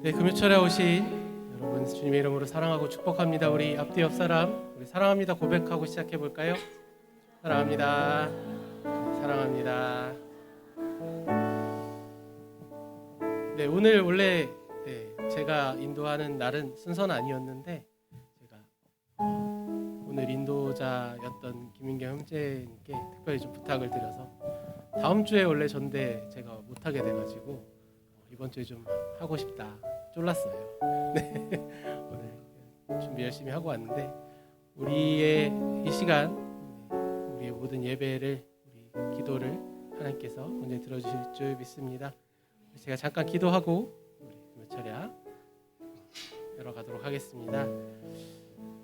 네, 금요철에 오신 여러분 주님의 이름으로 사랑하고 축복합니다. 우리 앞뒤 옆 사람, 우리 사랑합니다 고백하고 시작해 볼까요? 사랑합니다. 사랑합니다. 네, 오늘 원래 제가 인도하는 날은 순서는 아니었는데 제가 오늘 인도자였던 김민경 형제님께 특별히 좀 부탁을 드려서 다음 주에 원래 전데 제가 못하게 돼가지고 이번 주에 좀 하고 싶다 쫄랐어요. 네, 오늘 준비 열심히 하고 왔는데 우리의 이 시간, 우리의 모든 예배를, 우리 기도를 하나님께서 온전히 들어주실 줄 믿습니다. 제가 잠깐 기도하고 우리 몇 차례 열어가도록 하겠습니다.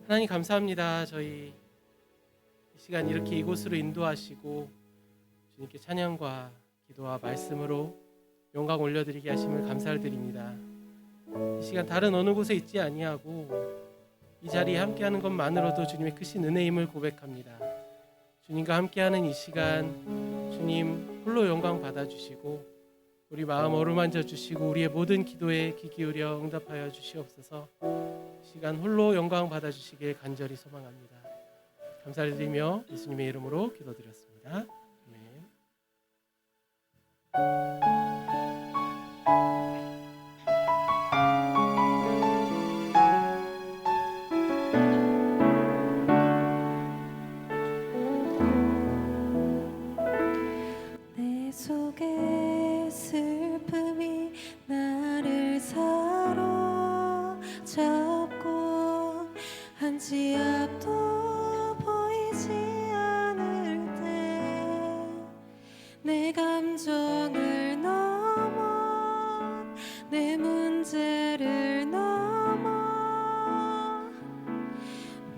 하나님 감사합니다. 저희 이 시간 이렇게 이곳으로 인도하시고 주님께 찬양과 기도와 말씀으로 영광 올려드리게 하심을 감사를 드립니다. 이 시간 다른 어느 곳에 있지 아니하고 이 자리에 함께하는 것만으로도 주님의 크신 은혜임을 고백합니다. 주님과 함께하는 이 시간 주님 홀로 영광 받아주시고 우리 마음 어루만져 주시고 우리의 모든 기도에 귀 기울여 응답하여 주시옵소서. 이 시간 홀로 영광 받아주시길 간절히 소망합니다. 감사를 드리며 예수님의 이름으로 기도드렸습니다. 내 속에 슬픔이 나를 사로잡고 한치 앞도 보이지 않을 때 내 감정을 넘어 내 문제를 넘어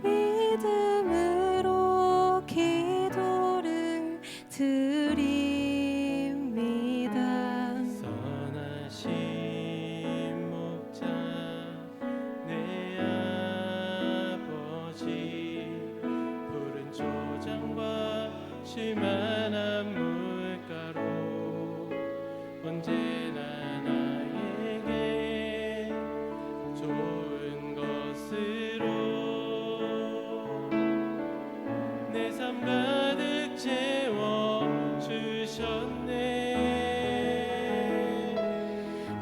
믿음으로 기도를 드립니다. 선하신 목자 내 아버지 푸른 초장과 쉴만한 물가로 언제나 나에게 좋은 것으로 내 삶 가득 채워 주셨네.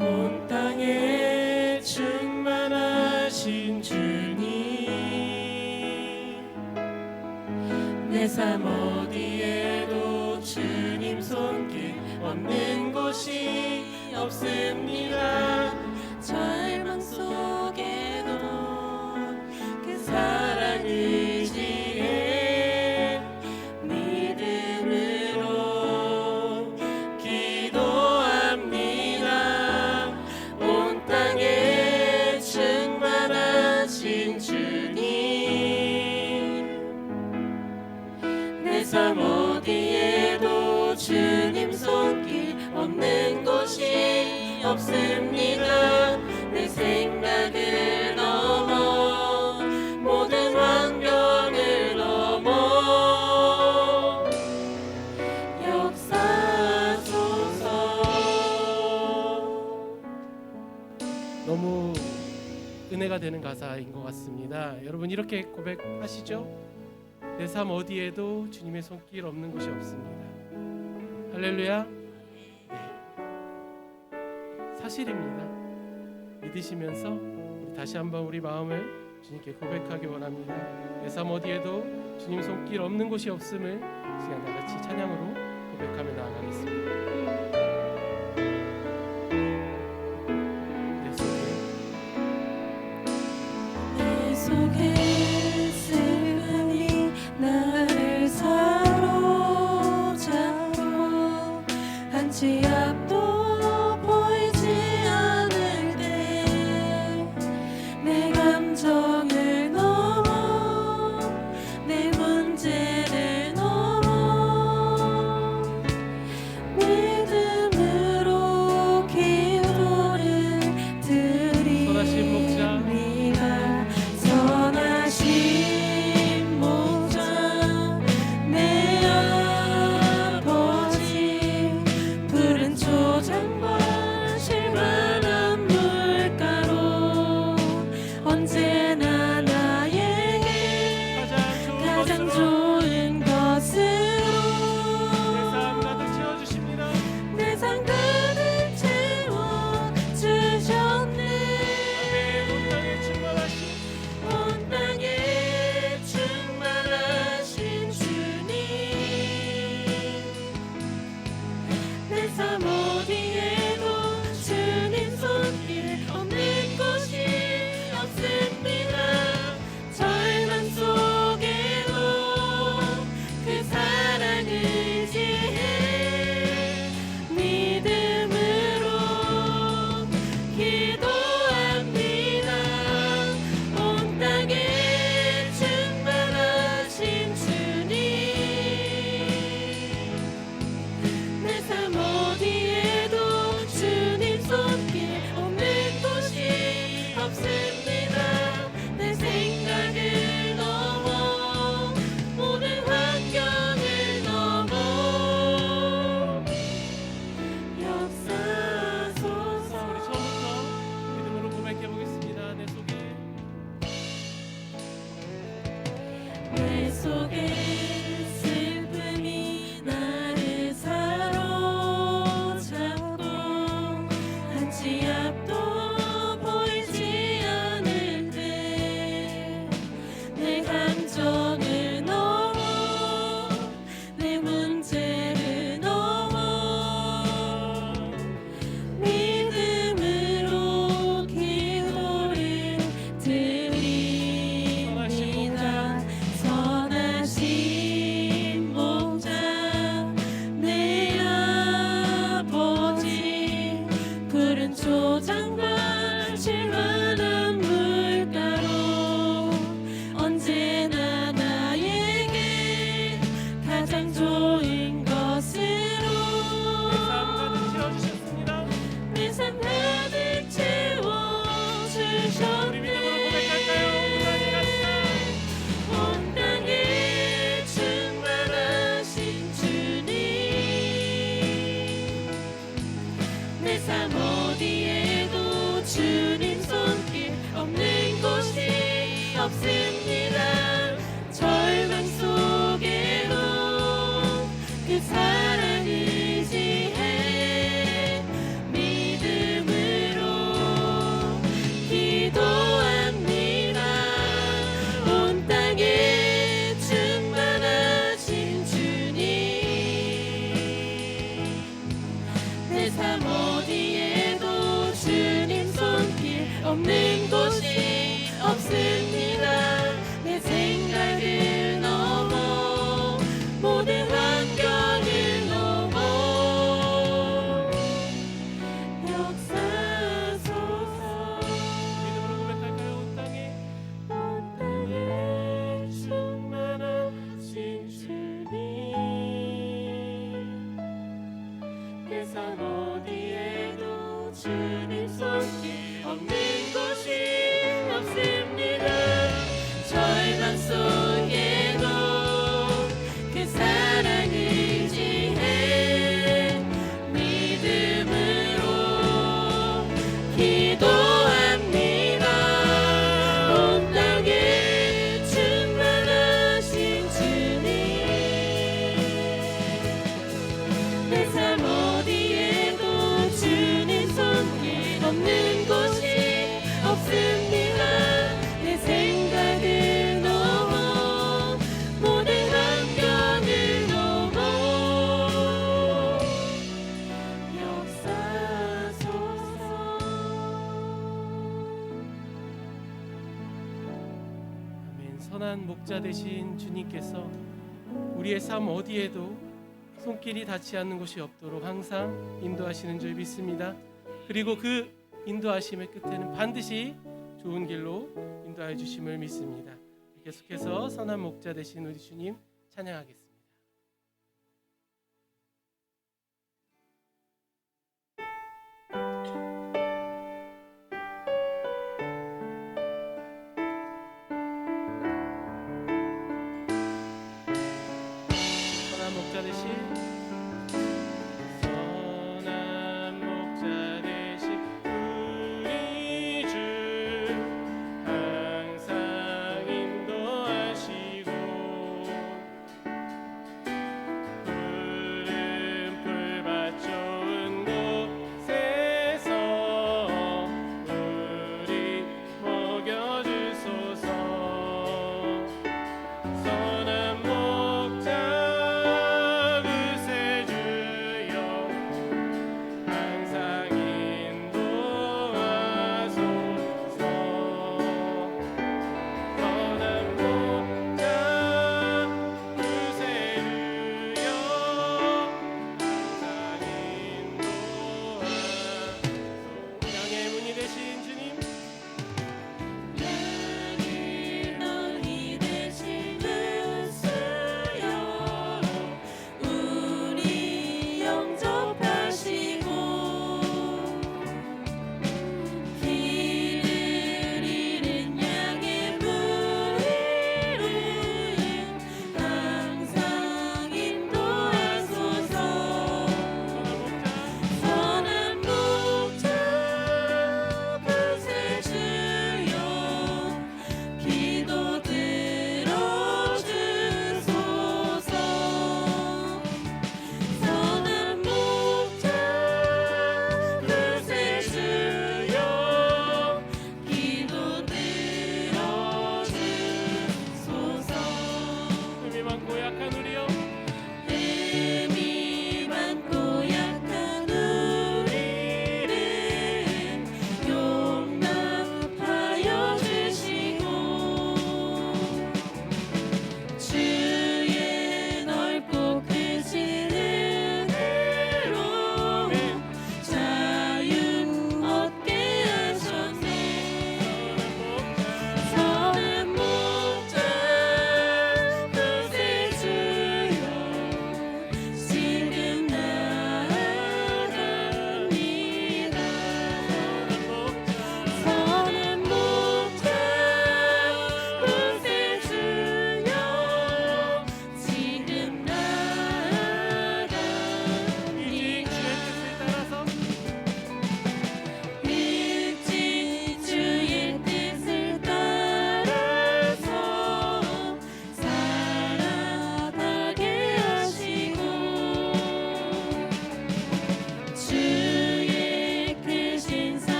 온 땅에 충만하신 주님 내 삶 어디에도 주님 손길 없는 곳이 없습니다. 절망 속에도 그 사랑 의지에 믿음으로 기도합니다. 온 땅에 충만하신 주님 내 삶 어디에도 주님 손길 없는 곳이 없습니다. 내 생각을 넘어 모든 환경을 넘어 역사소서. 너무 은혜가 되는 가사인 것 같습니다. 여러분 이렇게 고백하시죠? 내 삶 어디에도 주님의 손길 없는 곳이 없습니다. 할렐루야. 네. 사실입니다. 믿으시면서 우리 다시 한번 우리 마음을 주님께 고백하기 원합니다. 내 삶 어디에도 주님 손길 없는 곳이 없음을 이 시간 다 같이 찬양으로 고백하며 나아가겠습니다. 내 속에 슬픔이 나를 사로잡고 한치 앞도 보이지 않을 때 내 감정을 넘어 내 문제를 넘어 믿음으로 기도를 드립니다. 선하신 목자 내 아버지 푸른 초 삶 어디에도 주님 손길 없는 곳이 없습니다. 절망 속에도 그 사랑 의지해 믿음으로 기도합니다. 온 땅에 충만하신 주님, 내 삶 어디에도 주님 손길 없는 곳이 없습니다. 내 생각을 넘어 모든 환경을 넘어 역사소서. 우리 처음부터 믿음으로 고백해 보겠습니다. 내 속에 슬픔이 나를 사로잡고 한치 앞도 보이지 않을 때 내 감정을 넘어 내 문제를 넘어 믿음으로 기도를 드립니다. 선하신 목자 내 아버지, 푸른 초장과 질만한 물가로 언제나 나에게 가장 좋은 것으로 내 삶 가득 채워주셨네. 우리 믿음으로 고백할까요? 온 땅에 충만하신 주님, 내 삶 어디에도 주님 손길 없는 곳이 없습니다. 절망 속에도 그 사랑 의지해 믿음으로 기도합니다. 온 땅에 충만하신 주님, 내 삶 어디에도 주님 손길 없는 곳이 없습니다. 내 생각을 넘어 모든 환경을 넘어 역사소서. 믿음으로 고백할까요? 온 땅에 충만하신 주님, 내 삶 어디에도 주님 손길 없는 곳이 없습니다. 절망 속에도 그 사랑 의지해 믿음으로 기도합니다. 온 땅에 충만하신 주님, 내 삶 어디에도 주님 손길 없는 곳이 없습니다. 내 생각을 넘어 모든 환경을 넘어 역사소서. 아멘. 선한 목자 되신 주님께서 우리의 삶 어디에도 손길이 닿지 않는 곳이 없도록 항상 인도하시는 줄 믿습니다. 그리고 그 인도하심의 끝에는 반드시 좋은 길로 인도하여 주심을 믿습니다. 계속해서 선한 목자 되신 우리 주님 찬양하겠습니다. 선한 목자 되신 우리 주 항상 인도하시고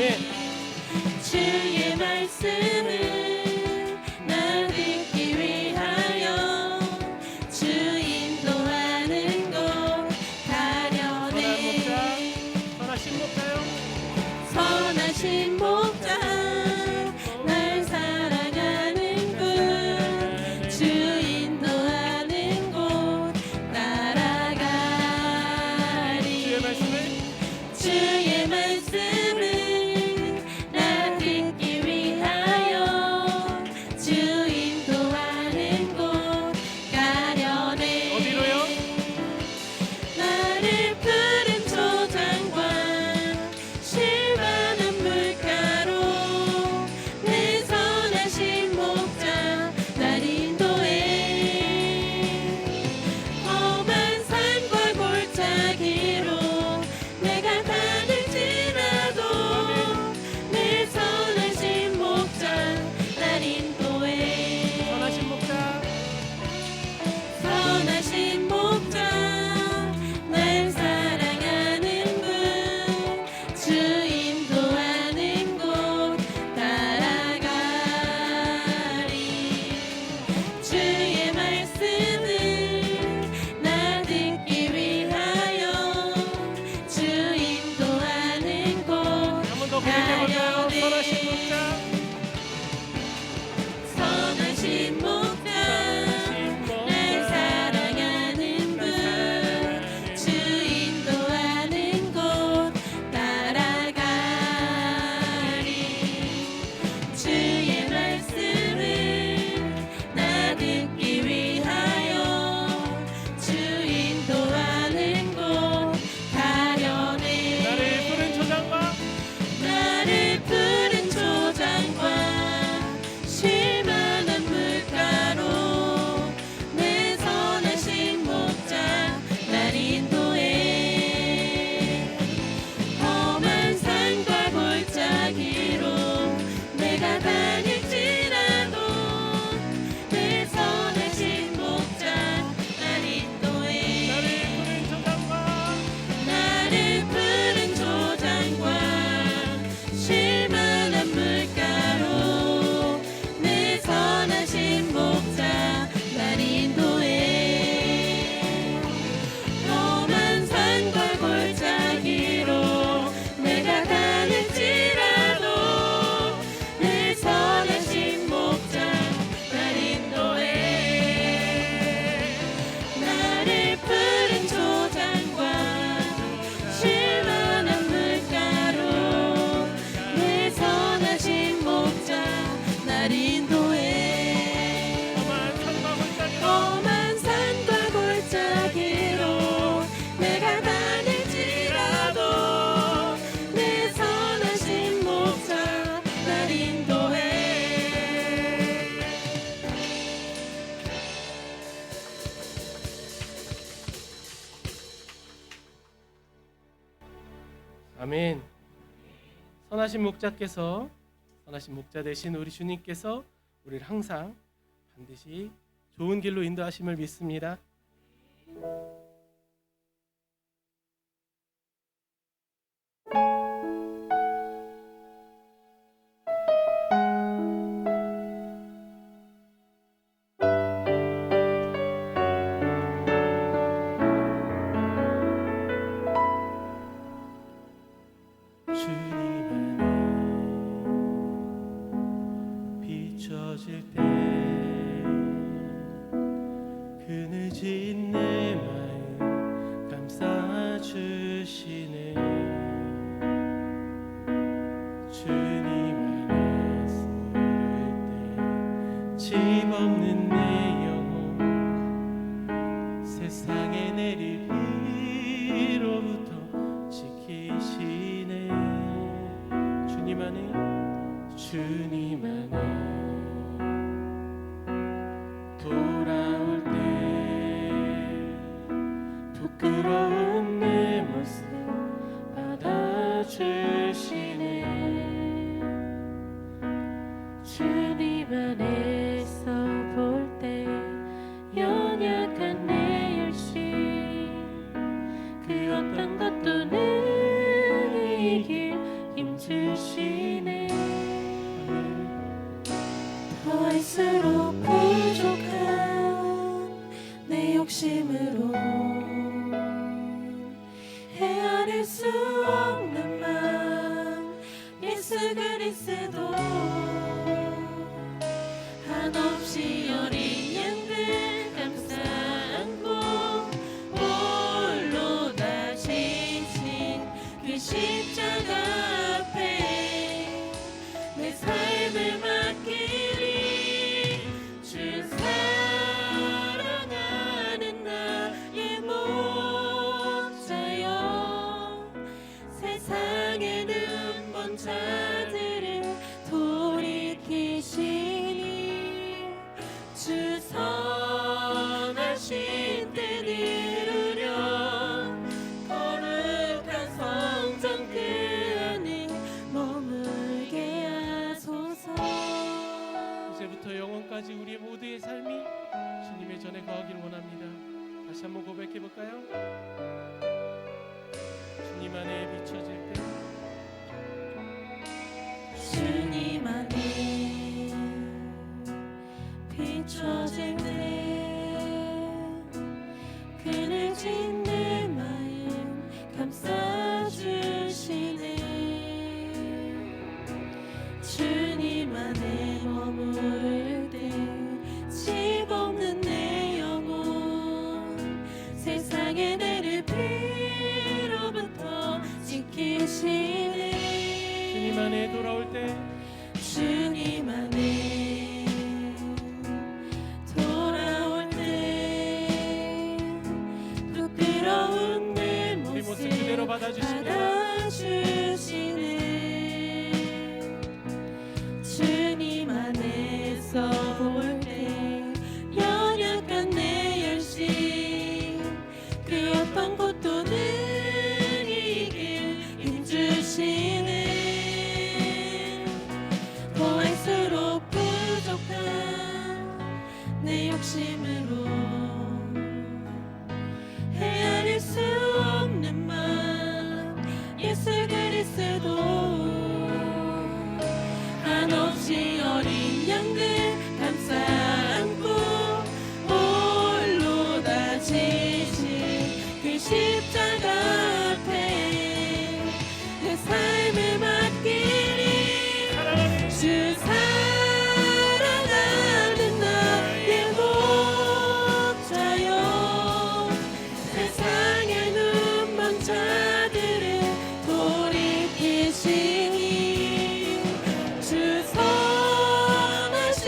아멘. 주의 말씀을 나 듣기 위하여 주 인도하는 곳 가려네. 선하신 목자요. 선하신 목자 날 사랑하는 분 주 인도하는 곳 따라가리. 주의 말씀을 나 듣기 위하여 주 인도하는 곳 가려네. 어디로요? 나를 푸른 초장과 실만한 물가로 내 선하신 목자 날 인도해. 험한 산과 골짜기로 내가 다닐지라도 내 선하신 목자 날 인도해. 선하신 목자. 선하신 목자 날 사랑하는 분 주 인도하는 곳 따라가리. 주의 말씀을 나 듣기 위하여 주 인도하는 곳 한 번 더 고백해볼까요? 선하신 목자. 선하신 목자 날 사랑하는 분 주 인도하는 곳 따라가리. 주의 말씀을 나 듣기 위하여 주 인도하는 곳 가려네. 나를 푸른 초장과 나를 푸른 초장과 실만한 물가로 내 선하신 목자 날 인도해. 험한 산과 골짜기로 내가 다닐지라도 내 선하신 목자 날 인도해. 나를 푸른 초장과 나를 푸른 초장과 실만한 물가로 내 선하신 목자 날 인도해. 험한 산과 골짜기로 내가 다닐지라도 내 선하신 목자 날 인도해. 나를 푸른 초장과 실만한 물가로 내 선하신 목자 날 인도해. 험한 산과 골짜기로 내가 다닐지라도 내 선하신 목자 날 인도해. 아멘. 선하신 목자께서 선하신 목자 되신 우리 주님께서 우리를 항상 반드시 좋은 길로 인도하심을 믿습니다. 주님 안에 비춰질 때 그 늦은 내 마음 감싸주시네. 주님 안에 숨을 때 집 없는 내 영혼 세상에 내릴 비로부터 지키시네. 주님 안에 주님 안에 돌아올 때 부끄러운 내 모습 받아주시네. 주님 안에서 볼 때 연약한 내 열심 그 어떤 것도 늘 이길 힘주시네. 더할수록 부족한 내 욕심으로 헤아릴 수 없는 맘 예수 그리스도 한없이 어린 양들 감싸 안고 홀로 다 지신 그 십자가 앞에 내 삶을 맡기리. 주 사랑하는 나의 목자여 세상의 눈먼 자들을 돌이키시니 주 선하신 때 이루려 거룩한 성전 그 안에 머물게 하소서. 이제부터 영원까지 우리의 모두의 삶이 주님의 전에 거하기를 원합니다. 다시 한번 고백해 볼까요? 주님 안에 비춰질 때, 주님 안에 비춰질 때 그늘진 내 마음 감싸주시네. 주님 안에 머무를 때 집 없는 내 영혼 세상의 내를 비로부터 지키시네. 주님 안에 돌아올 때, 주님 안에 돌아올 때 부끄러운 내 우리 모습 모습 그대로 받아주시며 받아주시네. 주님 안에서 볼 때 연약한 내 열심 그 어떤 것도 능히 이길 힘주시네. 더할수록 부족한 내 욕심으로 헤아릴 수 없는 맘 예수 그리스도 한없이 어린 양들 감싸 안고 홀로 다 지신 그 십자가 앞에 내 삶을 맡기리. 주 사랑하는 나의 목자여 세상의 눈먼 자들을 돌이키시니 주 선하신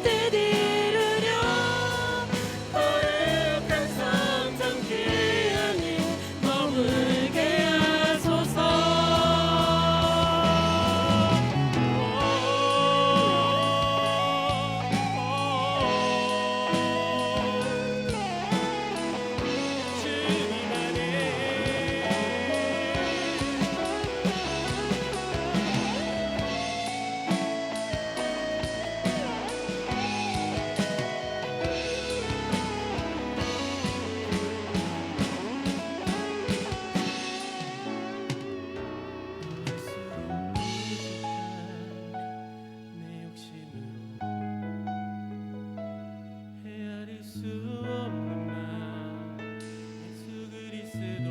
때 이루려 거룩한 성전 그 안에 머물게 하소서. 주님 안에 내 욕심으로 헤아릴 수 없는 맘 예수 그리스도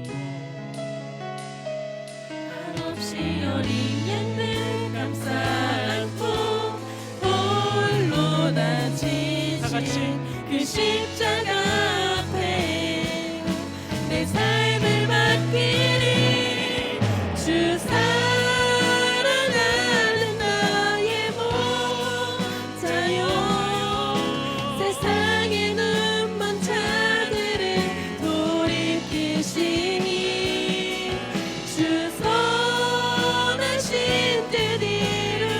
한없이 어린 양들 감싸 안고 홀로 다 다 같이. 지신 그 십자가 앞에 내 삶을 맡기리. 주 사랑하는 나의 목자여 세상의 눈먼 자들을 돌이키시니 주 선하신 때 이루려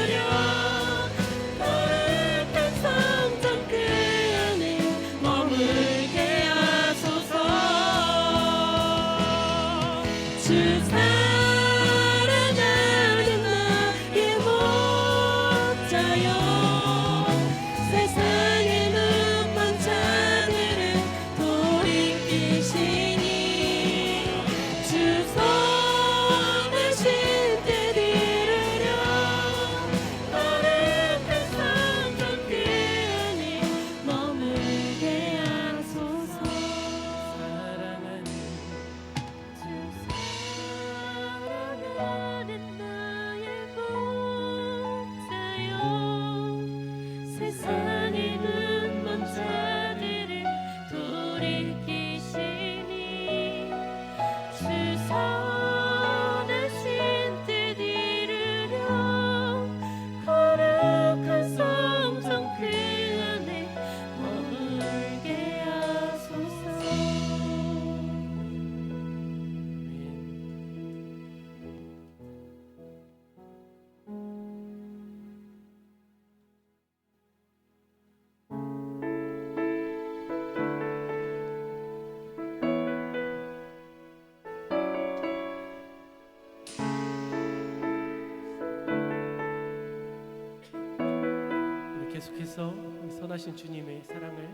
계속해서 선하신 주님의 사랑을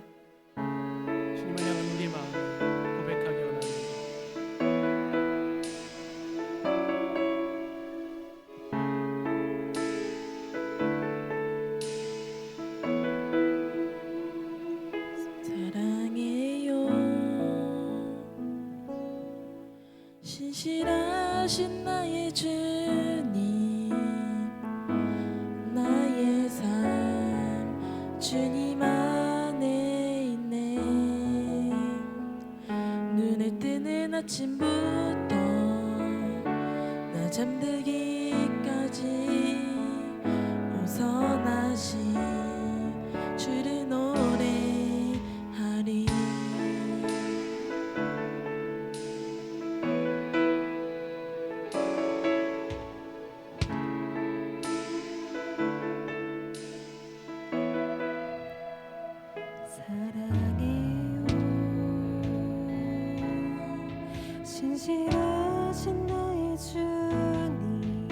주님을 향한 우리의 마음을 고백하기 원합니다. 사랑해요 신실하신 나의 주님 나의 삶 주님 안에 있네 눈을 뜨는 아침부터 나 잠들기까지 오선하신 주를 노래하리 사랑해요 신실하신 나의 주님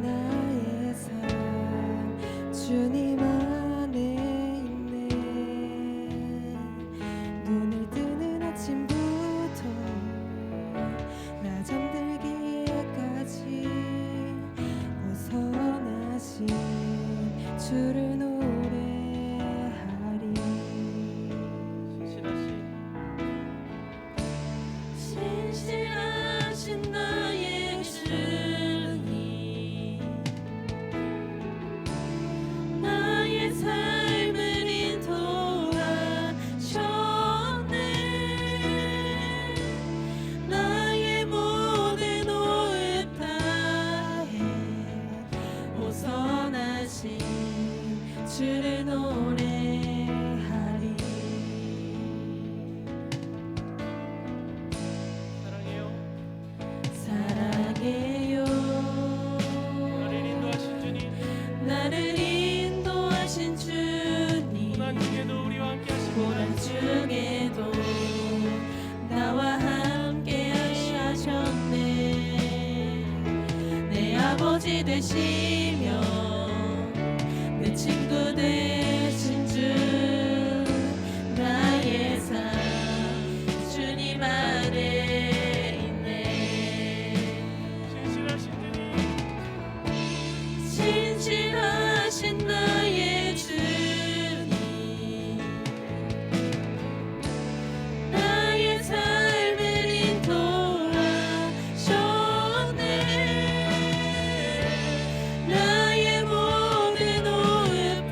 나의 삶 주님 안에 있네 눈을 뜨는 아침부터 나 잠들기까지 오선하신 주를 노래하리 신실하신 나의 주님 나의 삶을 인도하셨네 나의 모든 오해 다해 오선하신 주를 노래하리 사랑해요 나를 인도하신 주님 고난 중에도 우리와 함께 하시고 고난 중에도 나와 함께 하셨네 내 아버지 되시며 내 친구 되신 주 나의 삶 주님 안에 있네 신실하신 나의 주님 나의 삶을 인도하셨네 나의 모든 오해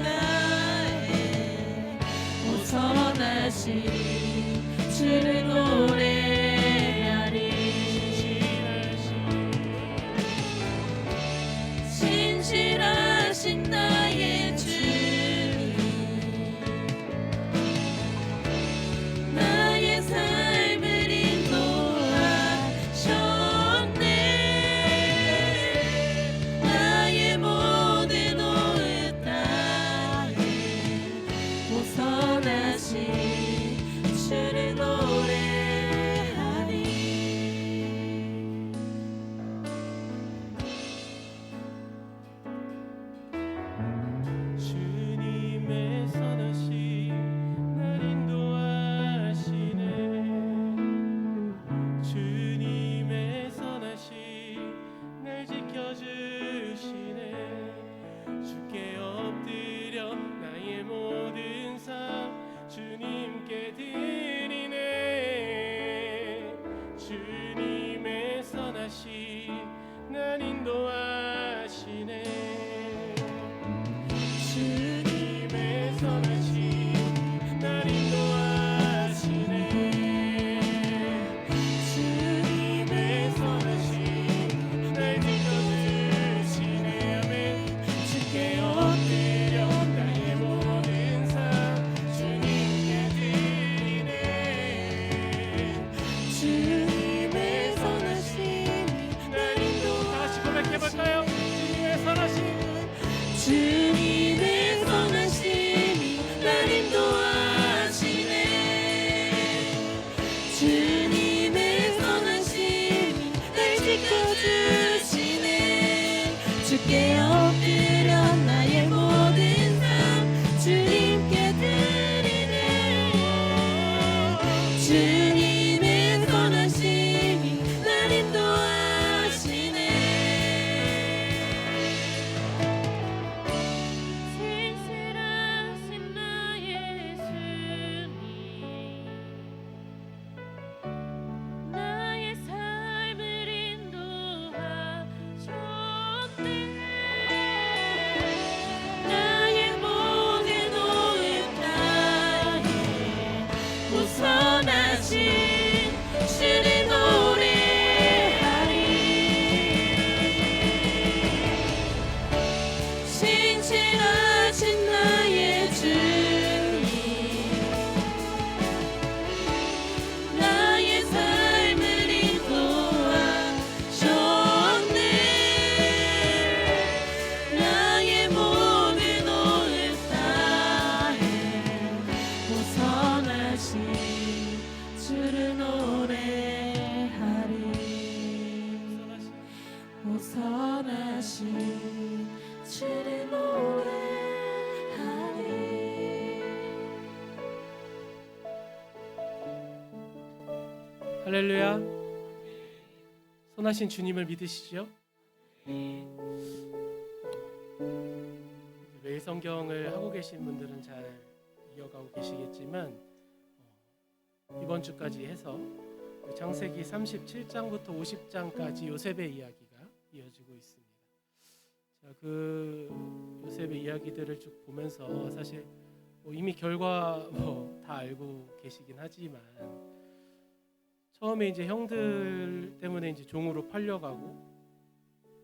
선하신 주를 노래하리. 할렐루야. 선하신 주님을 믿으시죠? 매일 성경을 하고 계신 분들은 잘 이어가고 계시겠지만 이번 주까지 해서 창세기 37장부터 50장까지 요셉의 이야기가 이어지고 있습니다. 자, 그 요셉의 이야기들을 쭉 보면서 사실 이미 결과 다 알고 계시긴 하지만 처음에 이제 형들 때문에 이제 종으로 팔려가고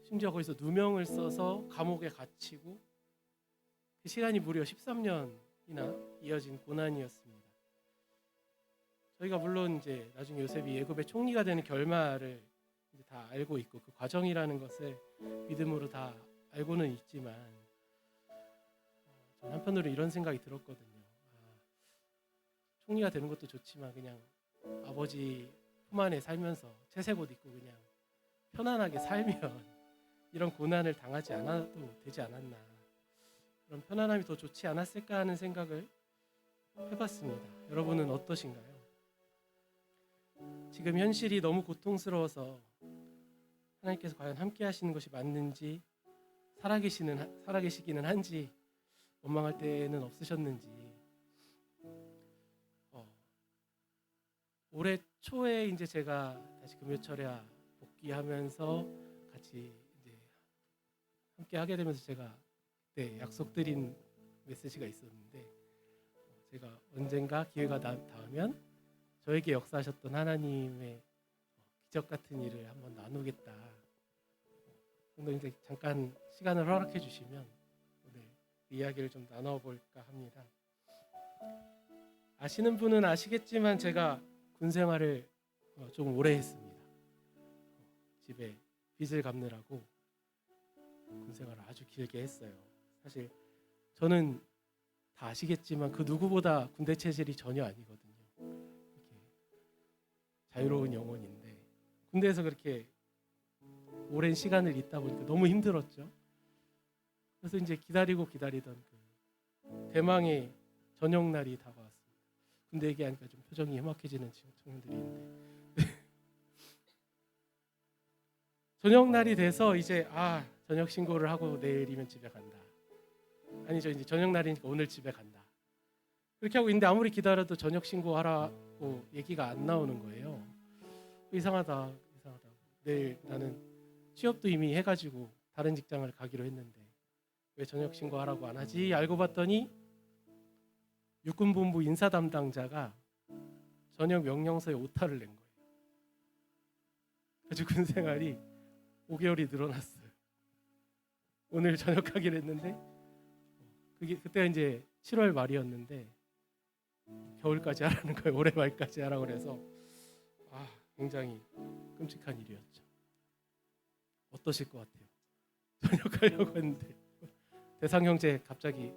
심지어 거기서 누명을 써서 감옥에 갇히고 그 시간이 무려 13년이나 이어진 고난이었습니다. 저희가 물론 이제 나중에 요셉이 애굽의 총리가 되는 결말을 이제 다 알고 있고 그 과정이라는 것을 믿음으로 다 알고는 있지만 저는 한편으로 이런 생각이 들었거든요. 총리가 되는 것도 좋지만 그냥 아버지 품 안에 살면서 채색 옷 입고 그냥 편안하게 살면 이런 고난을 당하지 않아도 되지 않았나, 그런 편안함이 더 좋지 않았을까 하는 생각을 해봤습니다. 여러분은 어떠신가요? 지금 현실이 너무 고통스러워서 하나님께서 과연 함께 하시는 것이 맞는지, 살아계시기는 한지 원망할 때는 없으셨는지, 올해 초에 이제 제가 다시 금요철야 복귀하면서 같이 이제 함께 하게 되면서 제가 그때 약속드린 메시지가 있었는데, 제가 언젠가 기회가 닿으면 저에게 역사하셨던 하나님의 기적 같은 일을 한번 나누겠다. 오늘 이제 잠깐 시간을 허락해 주시면 오늘 이야기를 좀 나눠볼까 합니다. 아시는 분은 아시겠지만 제가 군 생활을 좀 오래 했습니다. 집에 빚을 갚느라고 군 생활을 아주 길게 했어요. 사실 저는 다 아시겠지만 그 누구보다 군대 체질이 전혀 아니거든요. 이렇게 자유로운 영혼인데 군대에서 그렇게 오랜 시간을 있다 보니까 너무 힘들었죠. 그래서 이제 기다리던 그 대망의 저녁 날이 다가왔습니다. 군대 얘기하니까 좀 표정이 험악해지는 청년들이 있는데 저녁 날이 돼서 이제 저녁 신고를 하고 내일이면 집에 간다. 아니죠, 이제 저녁 날이니까 오늘 집에 간다. 그렇게 하고 있는데 아무리 기다려도 저녁 신고하라고 얘기가 안 나오는 거예요. 이상하다. 내일 나는 취업도 이미 해가지고 다른 직장을 가기로 했는데 왜 저녁 신고하라고 안 하지? 알고 봤더니 육군본부 인사 담당자가 저녁 명령서에 오타를 낸 거예요. 그래서 군 생활이 5개월이 늘어났어요. 오늘 저녁 하기로 했는데 그때가 이제 7월 말이었는데 겨울까지 하라는 거예요. 올해 말까지 하라고 그래서 굉장히 끔찍한 일이었죠. 어떠실 것 같아요? 저녁 하려고 했는데 대상 형제 갑자기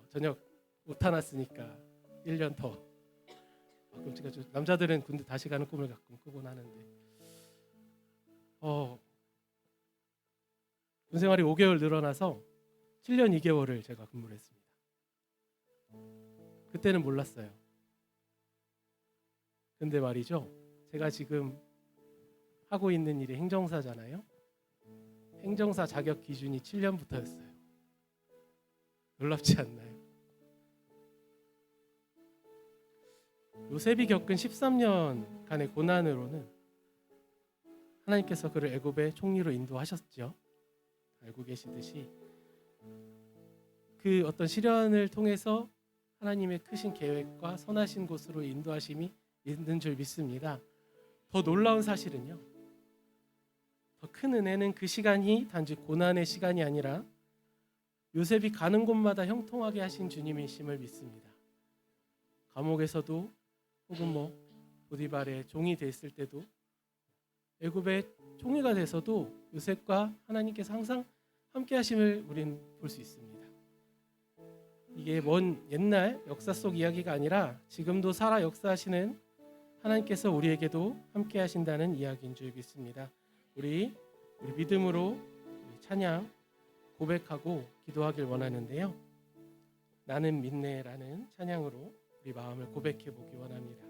저녁 오타 났으니까 1년 더. 끔찍하죠. 남자들은 군대 다시 가는 꿈을 가끔 꾸곤 하는데 군 생활이 5개월 늘어나서 7년 2개월을 제가 근무를 했습니다. 그때는 몰랐어요. 근데 말이죠, 제가 지금 하고 있는 일이 행정사잖아요. 행정사 자격 기준이 7년부터였어요. 놀랍지 않나요? 요셉이 겪은 13년간의 고난으로는 하나님께서 그를 애굽의 총리로 인도하셨죠. 알고 계시듯이 그 어떤 시련을 통해서 하나님의 크신 계획과 선하신 곳으로 인도하심이 있는 줄 믿습니다. 더 놀라운 사실은요, 더 큰 은혜는 그 시간이 단지 고난의 시간이 아니라 요셉이 가는 곳마다 형통하게 하신 주님이심을 믿습니다. 감옥에서도 혹은 보디발의 종이 됐을 때도 애굽의 총리가 돼서도 요셉과 하나님께서 항상 함께 하심을 우리는 볼 수 있습니다. 이게 먼 옛날 역사 속 이야기가 아니라 지금도 살아 역사하시는 하나님께서 우리에게도 함께 하신다는 이야기인 줄 믿습니다. 우리 우리 믿음으로 우리 찬양 고백하고 기도하길 원하는데요. 나는 믿네라는 찬양으로 우리 마음을 고백해 보기 원합니다.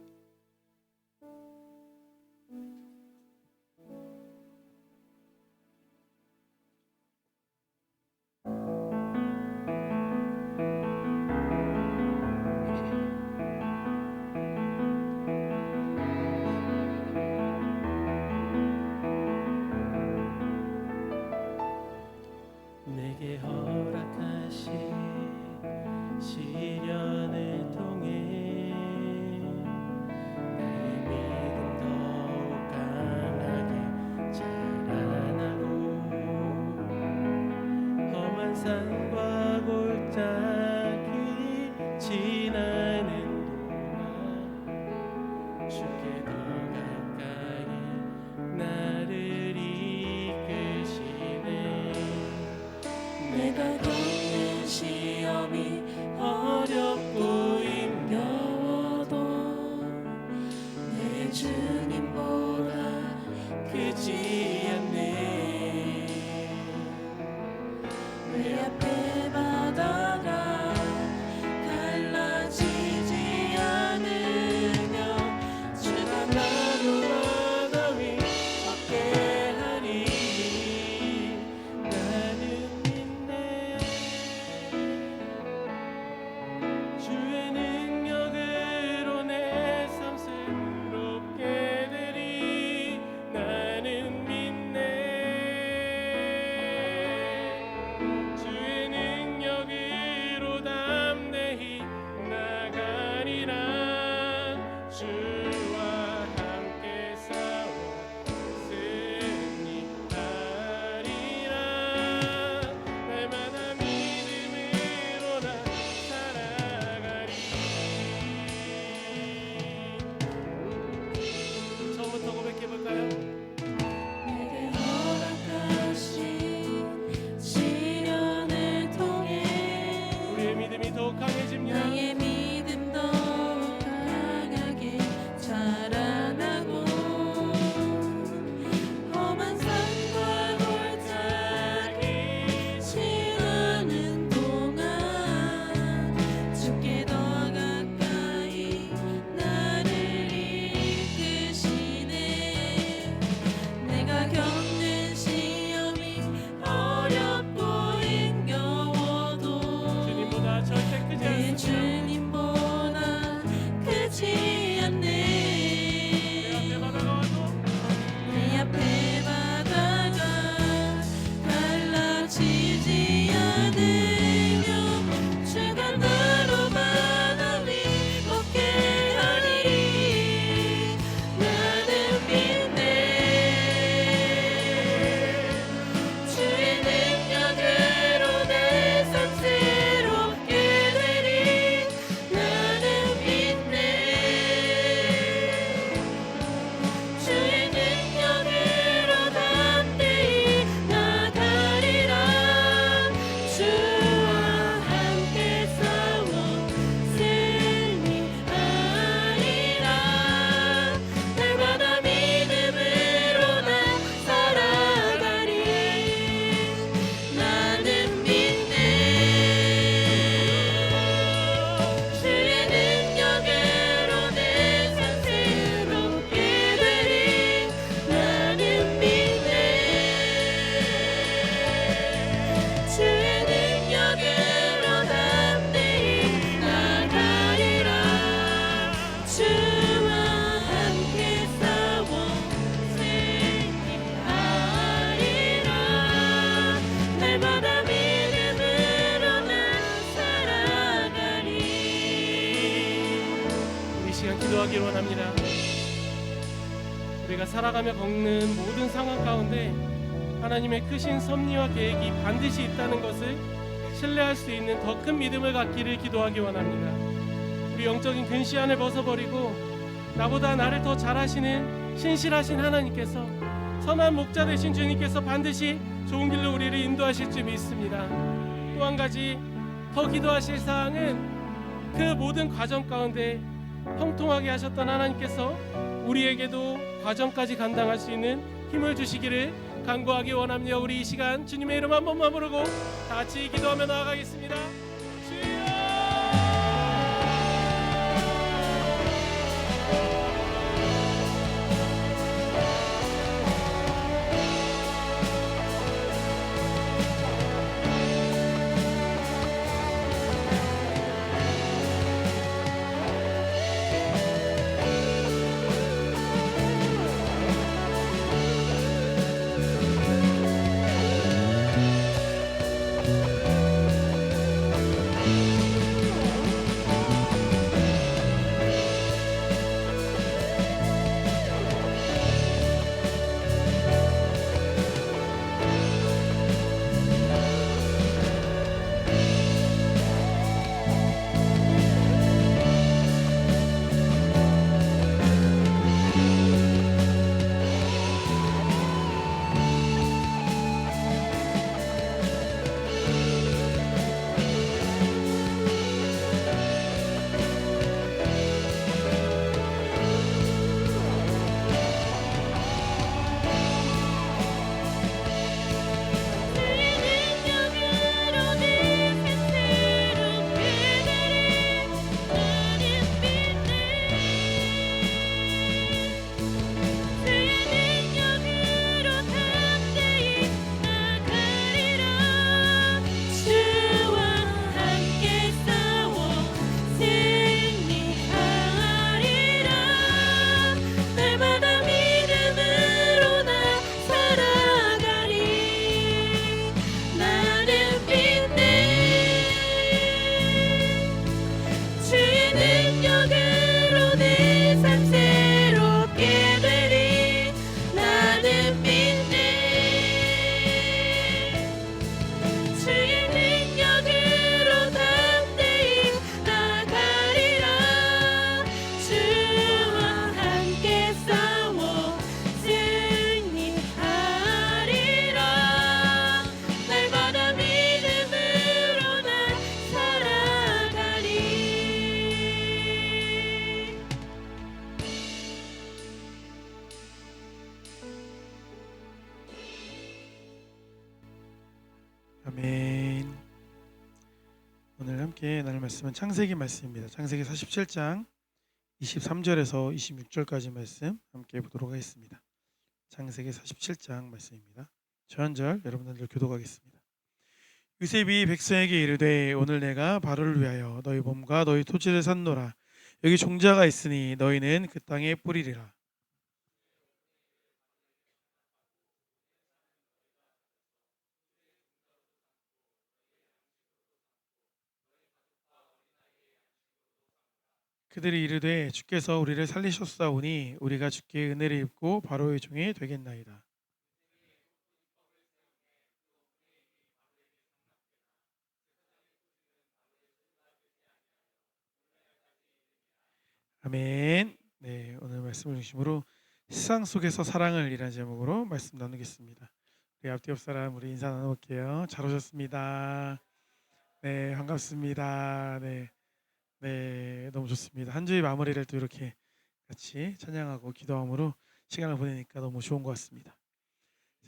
내게 허락하신 시련을 통해 나의 믿음 더욱 강하게 자라나고 험한 산과 골짜기 지나는 동안 주께 더 가까이 나를 이끄시네. 내가 겪는 시험이 어렵고 힘겨워도 내 주님보다 크지 않네. 내 앞에 바다가 갈라지지 않으며 주가 나로 바다 위 걷게 하리. 나는 믿네. 주의 능력으로 내 삶 새롭게 되리. 나는 믿네. 주의 능력으로 담대히 나가리라. 주와 함께 싸워 승리하리라. 날마다 믿음으로 나 살아가리. 처음부터 고백해볼까요? 내게 허락하신 시련을 통해 우리의 믿음이 더욱 강해집니다. 나의 믿음 더욱 강하게 자라나고 험한 산과 골짜기 지나는 동안 주께 더 가까이 나를 이끄시네. 내가 겪는 시험이 어렵고 힘겨워도 주님보다 절대 크지 내 않습니다. 주님보다 크지 않네. 내 앞에 바다가 와도 내 앞에 바다가 갈라지지 않으며 주가 나로 바다 위 걷게 하리. 나는 믿네. 주의 능력으로 내 삶 새롭게 되리. 나는 믿네. 주의 능력으로 담대히 나가리라. 주와 함께 싸워 승리하리라. 날마다 믿음으로 나 살아가리. 나는 믿네. 주의 능력으로 내 삶 새롭게 되리. 나는 믿네. 주의 능력으로 담대히 나가리라. 주와 함께 싸워 승리하리라. 날마다 믿음으로 나 살아가리. 이 시간 기도하기 원합니다. 우리가 살아가며 겪는 모든 상황 가운데 하나님의 크신 섭리와 계획이 반드시 있다는 것을 신뢰할 수 있는 더 큰 믿음을 갖기를 기도하기 원합니다. 우리 영적인 근시안을 벗어버리고 나보다 나를 더 잘하시는 신실하신 하나님께서, 선한 목자 되신 주님께서 반드시 좋은 길로 우리를 인도하실 줄 믿습니다. 또 한 가지 더 기도하실 사항은 그 모든 과정 가운데 형통하게 하셨던 하나님께서 우리에게도 과정까지 감당할 수 있는 힘을 주시기를 간구하기 원합니다. 우리 이 시간 주님의 이름 한 번만 부르고 다 같이 기도하며 나아가겠습니다. 주여! 아멘. 오늘 함께 나눌 말씀은 창세기 말씀입니다. 창세기 47장 23절에서 26절까지 말씀 함께 보도록 하겠습니다. 창세기 47장 말씀입니다. 저 한 절 여러분들 교독하겠습니다. 요셉이 백성에게 이르되 오늘 내가 바로를 위하여 너희 몸과 너희 토지를 샀노라. 여기 종자가 있으니 너희는 그 땅에 뿌리리라. 그들이 이르되 주께서 우리를 살리셨사오니 우리가 주께 은혜를 입고 바로의 종이 되겠나이다. 아멘. 네, 오늘 말씀을 중심으로 세상 속에서 사랑을 이라는 제목으로 말씀 나누겠습니다. 우리 앞뒤 옆 사람 우리 인사 나눠볼게요. 잘 오셨습니다. 네, 반갑습니다. 네, 너무 좋습니다. 한 주의 마무리를 또 이렇게 같이 찬양하고 기도함으로 시간을 보내니까 너무 좋은 것 같습니다.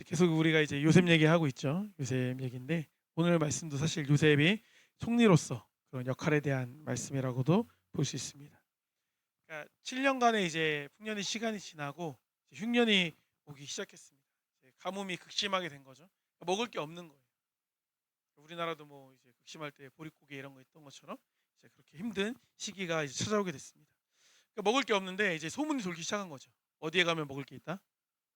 계속 우리가 이제 요셉 얘기하고 있죠. 요셉 얘기인데 오늘 말씀도 사실 요셉이 총리로서 그런 역할에 대한 말씀이라고도 볼 수 있습니다. 그러니까 7년간의 이제 풍년의 시간이 지나고 흉년이 오기 시작했습니다. 가뭄이 극심하게 된 거죠. 먹을 게 없는 거예요. 우리나라도 뭐 이제 극심할 때 보릿고개 이런 거 있던 것처럼 이제 그렇게 힘든 시기가 이제 찾아오게 됐습니다. 그러니까 먹을 게 없는데 이제 소문이 돌기 시작한 거죠. 어디에 가면 먹을 게 있다?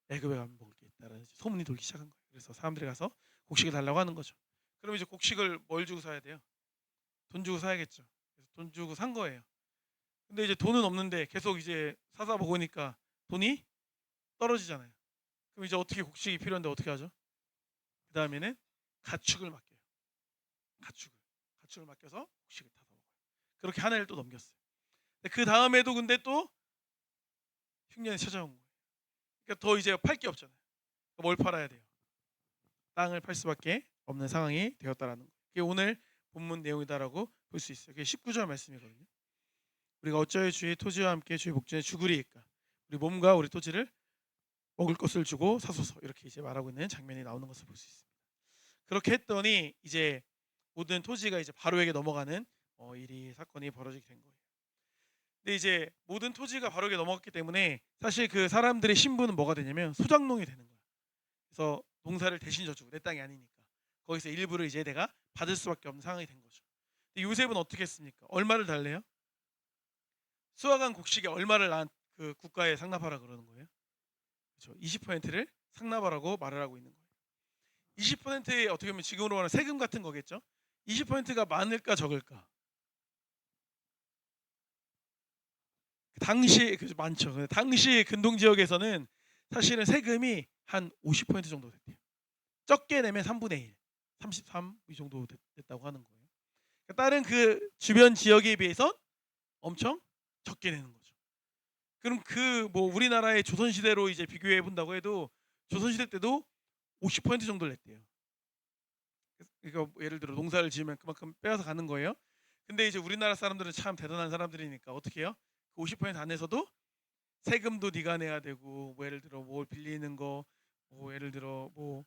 애굽에 가면 먹을 게 있다라는 소문이 돌기 시작한 거예요. 그래서 사람들이 가서 곡식을 달라고 하는 거죠. 그럼 이제 곡식을 뭘 주고 사야 돼요? 돈 주고 사야겠죠. 그래서 돈 주고 산 거예요. 근데 이제 돈은 없는데 계속 이제 사다 먹으니까 돈이 떨어지잖아요. 그럼 이제 어떻게 곡식이 필요한데 어떻게 하죠? 그 다음에는 가축을 맡겨요. 가축을 맡겨서 곡식을 타다 먹어요. 그렇게 한 해를 또 넘겼어요. 그 다음에도 근데 또 흉년이 찾아온 거예요. 그러니까 더 이제 팔 게 없잖아요. 뭘 팔아야 돼요? 땅을 팔 수밖에 없는 상황이 되었다라는 거예요. 그게 오늘 본문 내용이다라고 볼 수 있어요. 그게 19절 말씀이거든요. 우리가 어찌하여 주의 토지와 함께 주의 목전에 죽으리이까? 우리 몸과 우리 토지를 먹을 것을 주고 사소서 이렇게 이제 말하고 있는 장면이 나오는 것을 볼 수 있습니다. 그렇게 했더니 이제 모든 토지가 이제 바로에게 넘어가는 일이 사건이 벌어지게 된 거예요. 근데 이제 모든 토지가 바로에게 넘어갔기 때문에 사실 그 사람들의 신분은 뭐가 되냐면 소장농이 되는 거야. 그래서 농사를 대신 져주고 내 땅이 아니니까 거기서 일부를 이제 내가 받을 수밖에 없는 상황이 된 거죠. 근데 요셉은 어떻게 했습니까? 얼마를 달래요? 수확한 곡식에 얼마를 그 국가에 상납하라 그러는 거예요? 그렇죠. 20%를 상납하라고 말을 하고 있는 거예요. 20%의 어떻게 보면 지금으로 말하면 세금 같은 거겠죠. 20%가 많을까 적을까? 당시 그 많죠. 당시 근동 지역에서는 사실은 세금이 한 50% 정도 됐대요. 적게 내면 3분의 1, 33 이 정도 됐다고 하는 거예요. 그러니까 다른 그 주변 지역에 비해서 엄청 적게 내는 거죠. 그럼 그 뭐 우리나라의 조선 시대로 이제 비교해 본다고 해도 조선 시대 때도 50% 정도를 냈대요. 그러니까 뭐 예를 들어 농사를 지으면 그만큼 빼앗아 가는 거예요. 근데 이제 우리나라 사람들은 참 대단한 사람들이니까 어떻게 해요? 그 50% 안에서도 세금도 네가 내야 되고 뭐 예를 들어 뭘 빌리는 거 뭐 예를 들어 뭐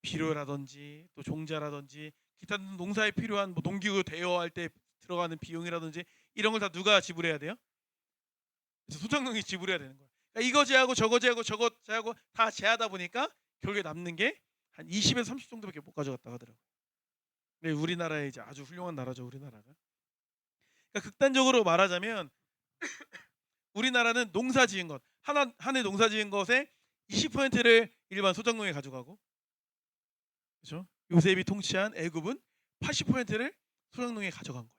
비료라든지 또 종자라든지 기타 농사에 필요한 뭐 농기구 대여할 때 들어가는 비용이라든지 이런 걸 다 누가 지불해야 돼요? 그래서 소장농이 지불해야 되는 거예요. 그러니까 이거 제하고 저거 제하고 저거 제하고 다 제하다 보니까 결국에 남는 게 한 20에서 30 정도밖에 못 가져갔다 하더라고요. 근데 우리나라에 이제 아주 훌륭한 나라죠, 우리나라가. 그러니까 극단적으로 말하자면 우리나라는 농사 지은 것 한 해 농사 지은 것의 20%를 일반 소작농에 가져가고 그렇죠? 요셉이 통치한 애굽은 80%를 소작농에 가져간 거예요.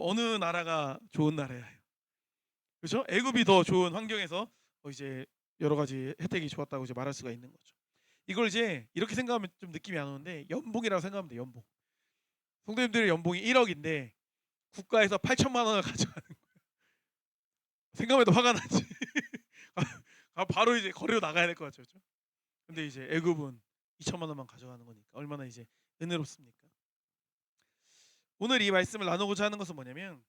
어느 나라가 좋은 나라예요? 그렇죠? 애굽이 더 좋은 환경에서 이제 여러 가지 혜택이 좋았다고 이제 말할 수가 있는 거죠. 이걸 이제 이렇게 생각하면 좀 느낌이 안 오는데 연봉이라고 생각하면 돼. 연봉. 성도님들의 연봉이 1억인데 국가에서 8천만 원을 가져가는 거예요. 생각해도 화가 나지. 바로 이제 거리로 나가야 될 것 같죠, 그렇죠? 근데 이제 애굽은 2천만 원만 가져가는 거니까 얼마나 이제 은혜롭습니까? 오늘 이 말씀을 나누고자 하는 것은 뭐냐면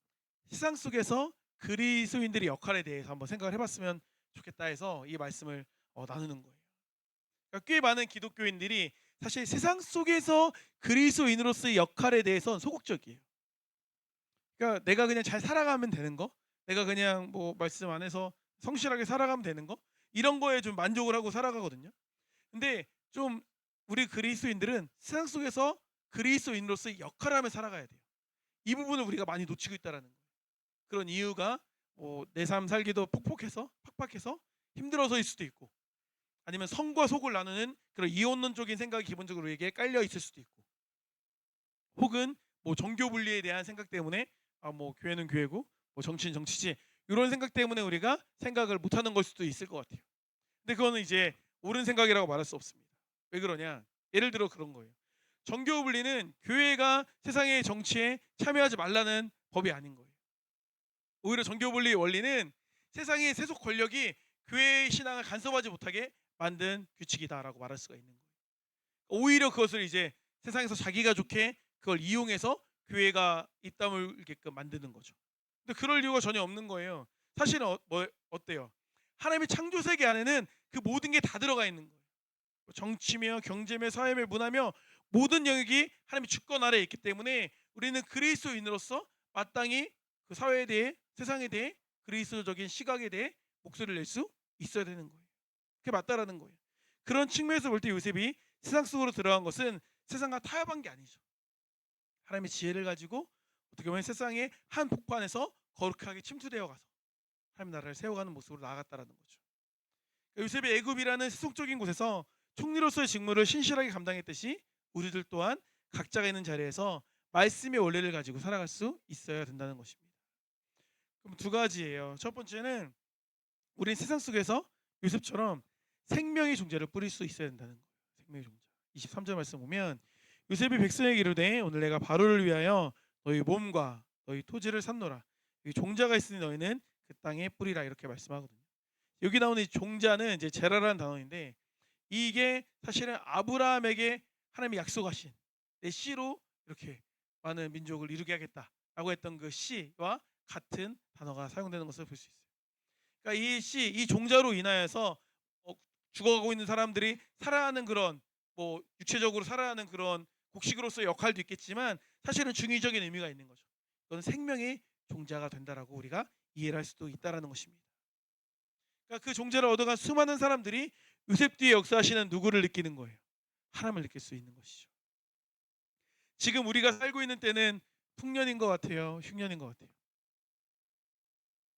세상 속에서 그리스도인들의 역할에 대해서 한번 생각을 해봤으면 좋겠다 해서 이 말씀을 나누는 거예요. 그러니까 꽤 많은 기독교인들이 사실 세상 속에서 그리스도인으로서의 역할에 대해서는 소극적이에요. 그러니까 내가 그냥 잘 살아가면 되는 거, 내가 그냥 뭐 말씀 안에서 성실하게 살아가면 되는 거 이런 거에 좀 만족을 하고 살아가거든요. 근데 좀 우리 그리스도인들은 세상 속에서 그리스도인으로서의 역할을 하며 살아가야 돼요. 이 부분을 우리가 많이 놓치고 있다라는 거예요. 그런 이유가 내 삶 살기도 폭폭해서 팍팍해서 힘들어서일 수도 있고 아니면 성과 속을 나누는 그런 이혼론적인 생각이 기본적으로 우리에게 깔려 있을 수도 있고 혹은 뭐 정교 분리에 대한 생각 때문에 뭐 교회는 교회고 뭐 정치는 정치지 이런 생각 때문에 우리가 생각을 못하는 걸 수도 있을 것 같아요. 근데 그거는 이제 옳은 생각이라고 말할 수 없습니다. 왜 그러냐? 예를 들어 그런 거예요. 정교 분리는 교회가 세상의 정치에 참여하지 말라는 법이 아닌 거예요. 오히려 정교 분리의 원리는 세상의 세속 권력이 교회의 신앙을 간섭하지 못하게 만든 규칙이다라고 말할 수가 있는 거예요. 오히려 그것을 이제 세상에서 자기가 좋게 그걸 이용해서 교회가 입 다물게끔 만드는 거죠. 근데 그럴 이유가 전혀 없는 거예요. 사실은 어때요? 하나님의 창조 세계 안에는 그 모든 게 다 들어가 있는 거예요. 정치며 경제며 사회며 문화며 모든 영역이 하나님의 주권 아래에 있기 때문에 우리는 그리스도인으로서 마땅히 그 사회에 대해 세상에 대해 그리스도적인 시각에 대해 목소리를 낼 수 있어야 되는 거예요. 그게 맞다라는 거예요. 그런 측면에서 볼 때 요셉이 세상 속으로 들어간 것은 세상과 타협한 게 아니죠. 하나님의 지혜를 가지고 어떻게 보면 세상의 한 복판에서 거룩하게 침투되어 가서 하나님 나라를 세워가는 모습으로 나아갔다라는 거죠. 요셉의 애굽이라는 세속적인 곳에서 총리로서의 직무를 신실하게 감당했듯이 우리들 또한 각자가 있는 자리에서 말씀의 원리를 가지고 살아갈 수 있어야 된다는 것입니다. 그럼 두 가지예요. 첫 번째는 우린 세상 속에서 요셉처럼 생명의 종자를 뿌릴 수 있어야 된다는 거예요. 생명의 종자. 23절 말씀 보면 요셉이 백성에게 이르되 오늘 내가 바로를 위하여 너희 몸과 너희 토지를 샀노라. 여기 종자가 있으니 너희는 그 땅에 뿌리라 이렇게 말씀하거든요. 여기 나오는 이 종자는 이제 제라라는 단어인데 이게 사실은 아브라함에게 하나님이 약속하신 내 씨로 이렇게 많은 민족을 이루게 하겠다라고 했던 그 씨와 같은 단어가 사용되는 것을 볼 수 있어요. 그러니까 이 종자로 인하여서 죽어가고 있는 사람들이 살아가는 그런 뭐 육체적으로 살아가는 그런 곡식으로서의 역할도 있겠지만 사실은 중의적인 의미가 있는 거죠. 그건 생명의 종자가 된다라고 우리가 이해를 할 수도 있다라는 것입니다. 그러니까 그 종자를 얻어간 수많은 사람들이 요셉 뒤에 역사하시는 누구를 느끼는 거예요? 하나님을 느낄 수 있는 것이죠. 지금 우리가 살고 있는 때는 풍년인 것 같아요, 흉년인 것 같아요.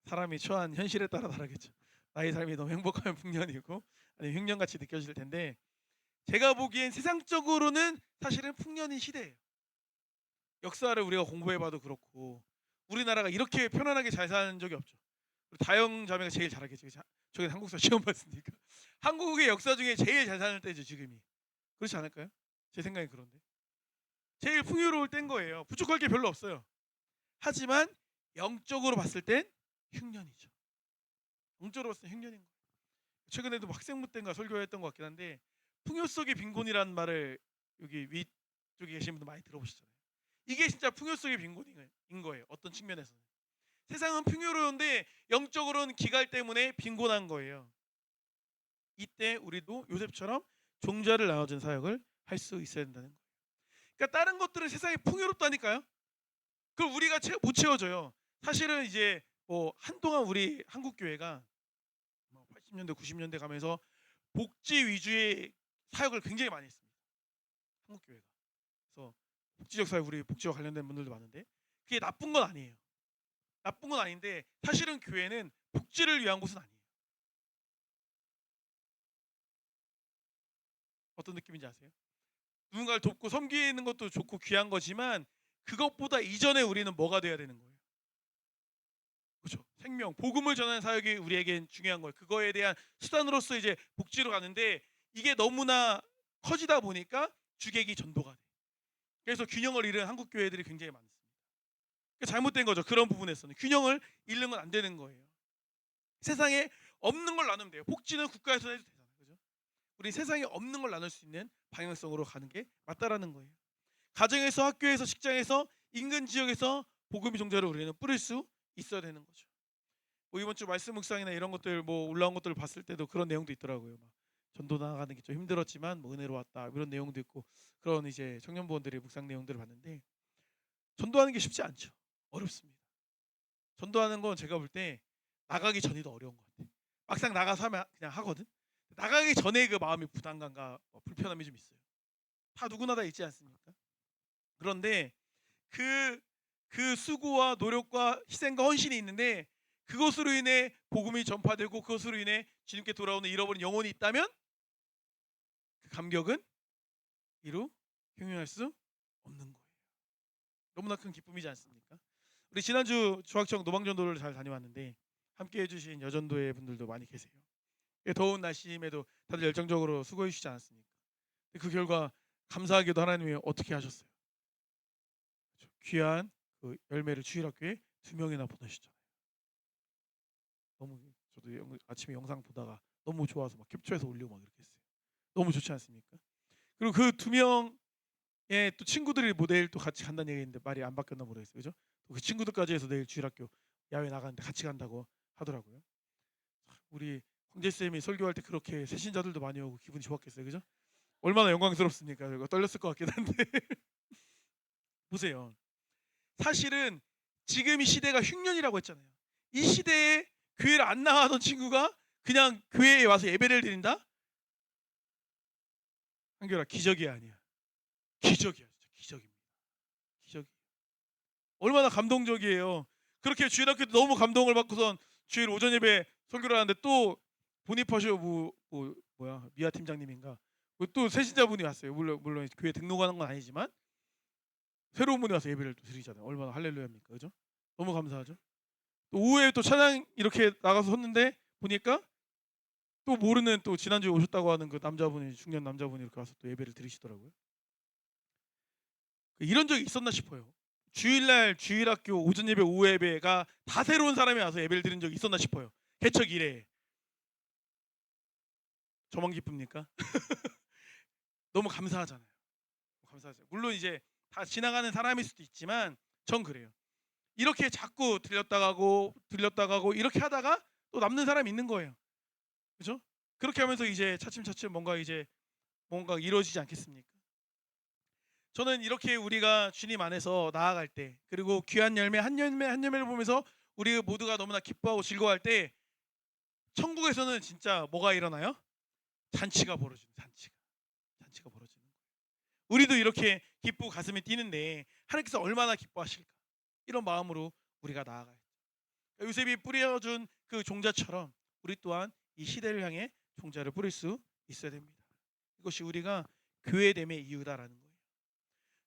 사람이 처한 현실에 따라 다르겠죠. 나의 삶이 너무 행복하면 풍년이고 아니면 흉년같이 느껴질 텐데 제가 보기엔 세상적으로는 사실은 풍년인 시대예요. 역사를 우리가 공부해봐도 그렇고 우리나라가 이렇게 편안하게 잘 사는 적이 없죠. 다영 자매가 제일 잘하겠죠. 저기 한국사 시험 봤으니까. 한국의 역사 중에 제일 잘 사는 때죠 지금이. 그렇지 않을까요? 제 생각이 그런데 제일 풍요로울 때인 거예요. 부족할 게 별로 없어요. 하지만 영적으로 봤을 땐 흉년이죠. 영적으로 봤을 땐 흉년인 거예요. 최근에도 학생부 때인가 설교했던 것 같긴 한데 풍요 속의 빈곤이라는 말을 여기 위쪽에 계신 분들 많이 들어보시잖아요. 이게 진짜 풍요 속의 빈곤인 거예요. 어떤 측면에서는 세상은 풍요로운데 영적으로는 기갈 때문에 빈곤한 거예요. 이때 우리도 요셉처럼 종자를 나눠준 사역을 할 수 있어야 된다는 거예요. 그러니까 다른 것들은 세상에 풍요롭다니까요. 그걸 우리가 못 채워줘요. 사실은 이제 뭐 한동안 우리 한국 교회가 80년대 90년대 가면서 복지 위주의 사역을 굉장히 많이 했습니다. 한국 교회가. 그래서 복지적 사역 우리 복지와 관련된 분들도 많은데 그게 나쁜 건 아니에요. 나쁜 건 아닌데 사실은 교회는 복지를 위한 곳은 아니에요. 어떤 느낌인지 아세요? 누군가를 돕고 섬기는 것도 좋고 귀한 거지만 그것보다 이전에 우리는 뭐가 돼야 되는 거예요? 그렇죠. 생명, 복음을 전하는 사역이 우리에겐 중요한 거예요. 그거에 대한 수단으로서 이제 복지로 가는데 이게 너무나 커지다 보니까 주객이 전도가 돼. 그래서 균형을 잃은 한국 교회들이 굉장히 많습니다. 그러니까 잘못된 거죠. 그런 부분에서는 균형을 잃는 건 안 되는 거예요. 세상에 없는 걸 나누면 돼요. 복지는 국가에서 해도 되잖아요. 그죠? 우리 세상에 없는 걸 나눌 수 있는 방향성으로 가는 게 맞다라는 거예요. 가정에서, 학교에서, 직장에서, 인근 지역에서 복음의 종자를 우리는 뿌릴 수 있어야 되는 거죠. 뭐 이번 주 말씀 묵상이나 이런 것들 뭐 올라온 것들을 봤을 때도 그런 내용도 있더라고요. 막 전도 나가는 게 좀 힘들었지만 뭐 은혜로 왔다 이런 내용도 있고 그런 이제 청년부원들의 묵상 내용들을 봤는데 전도하는 게 쉽지 않죠. 어렵습니다. 전도하는 건 제가 볼 때 나가기 전이 더 어려운 것 같아요. 막상 나가서 하면 그냥 하거든. 나가기 전에 그 마음의 부담감과 불편함이 좀 있어요. 다 누구나 다 있지 않습니까? 그런데 그 수고와 노력과 희생과 헌신이 있는데 그것으로 인해 복음이 전파되고 그것으로 인해 주님께 돌아오는 잃어버린 영혼이 있다면 그 감격은 이루 형용할 수 없는 거예요. 너무나 큰 기쁨이지 않습니까? 우리 지난주 조학청 노방전도를 잘 다녀왔는데 함께 해주신 여전도회 분들도 많이 계세요. 더운 날씨임에도 다들 열정적으로 수고해 주시지 않았습니까? 그 결과 감사하게도 하나님이 어떻게 하셨어요? 귀한 그 열매를 주일학교에 2명이나 보내셨잖아요. 너무 저도 아침에 영상 보다가 너무 좋아서 막 캡처해서 올리고 막 이렇게 했어요. 너무 좋지 않습니까? 그리고 그 2명의 또 친구들이 뭐 내일 또 같이 간다는 얘기인데 말이 안 바뀌었나 모르겠어요. 그죠? 그 친구들까지 해서 내일 주일학교 야외 나가는데 같이 간다고 하더라고요. 우리 황제쌤이 설교할 때 그렇게 새신자들도 많이 오고 기분이 좋았겠어요. 그죠? 얼마나 영광스럽습니까? 이거 떨렸을 것 같긴 한데 보세요. 사실은 지금 이 시대가 흉년이라고 했잖아요. 이 시대에 교회를 안 나가던 친구가 그냥 교회에 와서 예배를 드린다? 한결아 기적이 아니야. 기적이야. 진짜 기적입니다. 기적이. 얼마나 감동적이에요. 그렇게 주일학교 때 너무 감동을 받고선 주일 오전 예배 설교를 하는데 또 보니파쇼 뭐야 미아 팀장님인가 또 새신자분이 왔어요. 물론 교회 등록하는 건 아니지만 새로운 분이 와서 예배를 또 드리잖아요. 얼마나 할렐루야입니까, 그죠? 너무 감사하죠. 또 오후에 또 찬양 이렇게 나가서 섰는데 보니까 또 모르는 또 지난주에 오셨다고 하는 그 남자분이 중년 남자분이 이렇게 와서 또 예배를 드리시더라고요. 이런 적이 있었나 싶어요. 주일날 주일학교 오전 예배 오후 예배가 다 새로운 사람이 와서 예배를 드린 적이 있었나 싶어요. 개척 이래. 저만 기쁩니까? 너무 감사하잖아요. 감사하죠. 물론 이제 다 지나가는 사람일 수도 있지만 전 그래요. 이렇게 자꾸 들렸다 가고 이렇게 하다가 또 남는 사람이 있는 거예요. 그죠? 그렇게 하면서 이제 차츰차츰 뭔가 이루어지지 않겠습니까? 저는 이렇게 우리가 주님 안에서 나아갈 때, 그리고 귀한 열매 한 열매 한 열매를 보면서 우리 모두가 너무나 기뻐하고 즐거워할 때, 천국에서는 진짜 뭐가 일어나요? 잔치가 벌어지는, 잔치가 벌어지는 거예요. 우리도 이렇게 기쁘고 가슴이 뛰는데 하나님께서 얼마나 기뻐하실까? 이런 마음으로 우리가 나아가요. 요셉이 뿌려준 그 종자처럼 우리 또한 이 시대를 향해 종자를 뿌릴 수 있어야 됩니다. 이것이 우리가 교회됨의 이유다라는 거예요.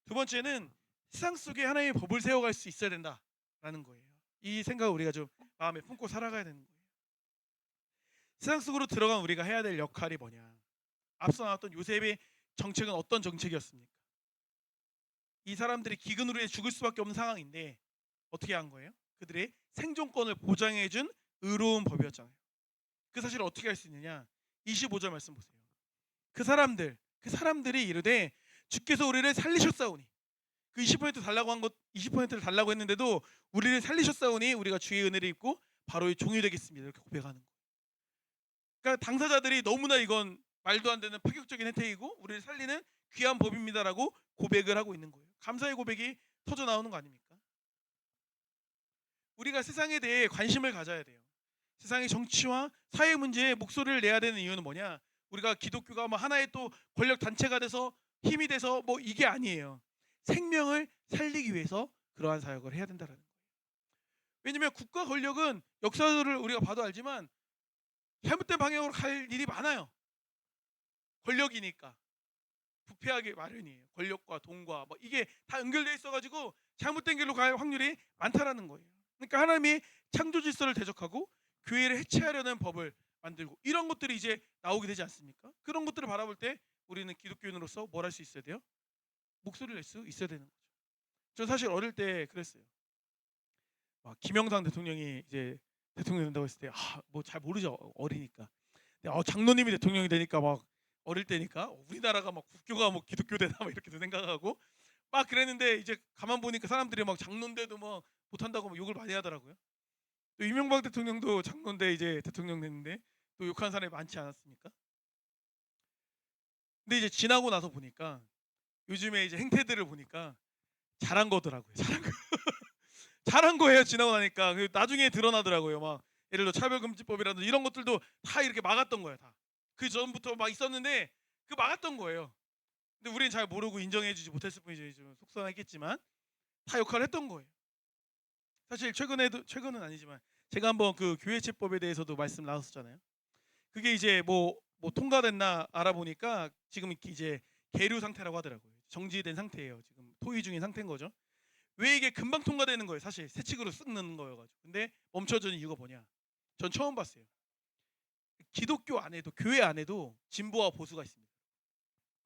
두 번째는 세상 속에 하나님의 법을 세워갈 수 있어야 된다라는 거예요. 이 생각을 우리가 좀 마음에 품고 살아가야 되는 거예요. 세상 속으로 들어간 우리가 해야 될 역할이 뭐냐? 앞서 나왔던 요셉의 정책은 어떤 정책이었습니까? 이 사람들이 기근으로 인해 죽을 수밖에 없는 상황인데 어떻게 한 거예요? 그들의 생존권을 보장해준 의로운 법이었잖아요. 그 사실을 어떻게 할 수 있느냐? 25절 말씀 보세요. 그 사람들이 이르되 주께서 우리를 살리셨사오니, 그 20% 달라고 한 것, 20%를 달라고 했는데도 우리를 살리셨사오니 우리가 주의 은혜를 입고 바로의 종이 되겠습니다. 이렇게 고백하는 거예요. 그러니까 당사자들이 너무나 이건 말도 안 되는 파격적인 혜택이고 우리를 살리는 귀한 법입니다라고 고백을 하고 있는 거예요. 감사의 고백이 터져 나오는 거 아닙니까? 우리가 세상에 대해 관심을 가져야 돼요. 세상의 정치와 사회 문제에 목소리를 내야 되는 이유는 뭐냐? 우리가 기독교가 뭐 하나의 또 권력 단체가 돼서 힘이 돼서 뭐 이게 아니에요. 생명을 살리기 위해서 그러한 사역을 해야 된다는 거예요. 왜냐하면 국가 권력은 역사를 우리가 봐도 알지만 잘못된 방향으로 갈 일이 많아요. 권력이니까 부패하게 마련이에요. 권력과 돈과 뭐 이게 다 연결돼 있어가지고 잘못된 길로 갈 확률이 많다라는 거예요. 그러니까 하나님이 창조 질서를 대적하고 교회를 해체하려는 법을 만들고 이런 것들이 이제 나오게 되지 않습니까? 그런 것들을 바라볼 때 우리는 기독교인으로서 뭘 할 수 있어야 돼요? 목소리를 낼 수 있어야 되는 거죠. 저 사실 어릴 때 그랬어요. 김영삼 대통령이 이제 대통령 된다고 했을 때 뭐 잘 모르죠, 어리니까. 근데 장로님이 대통령이 되니까 막 어릴 때니까 우리나라가 막 국교가 뭐 기독교 되나 막 이렇게 생각하고 막 그랬는데 이제 가만 보니까 사람들이 막 장로인데도 뭐 못한다고 막 욕을 많이 하더라고요. 또 이명박 대통령도 장로인데 이제 대통령 됐는데 또 욕하는 사람이 많지 않았습니까? 근데 이제 지나고 나서 보니까 요즘에 이제 행태들을 보니까 잘한 거더라고요. 잘한 거. 잘한 거예요. 지나고 나니까 나중에 드러나더라고요. 막 예를 들어 차별금지법이라든지 이런 것들도 다 이렇게 막았던 거예요. 다. 그 전부터 막 있었는데 그 막았던 거예요. 근데 우리는 잘 모르고 인정해주지 못했을 뿐이죠. 좀 속상했겠지만 다 역할을 했던 거예요. 사실 최근은 아니지만 제가 한번 그 교회체법에 대해서도 말씀 나눴었잖아요. 그게 이제 뭐 통과됐나 알아보니까 지금 이제 계류 상태라고 하더라고요. 정지된 상태예요. 지금 토의 중인 상태인 거죠. 왜 이게 금방 통과되는 거예요? 사실 세칙으로 쓱 넣는 거여가지고. 근데 멈춰진 이유가 뭐냐? 전 처음 봤어요. 기독교 안에도 교회 안에도 진보와 보수가 있습니다.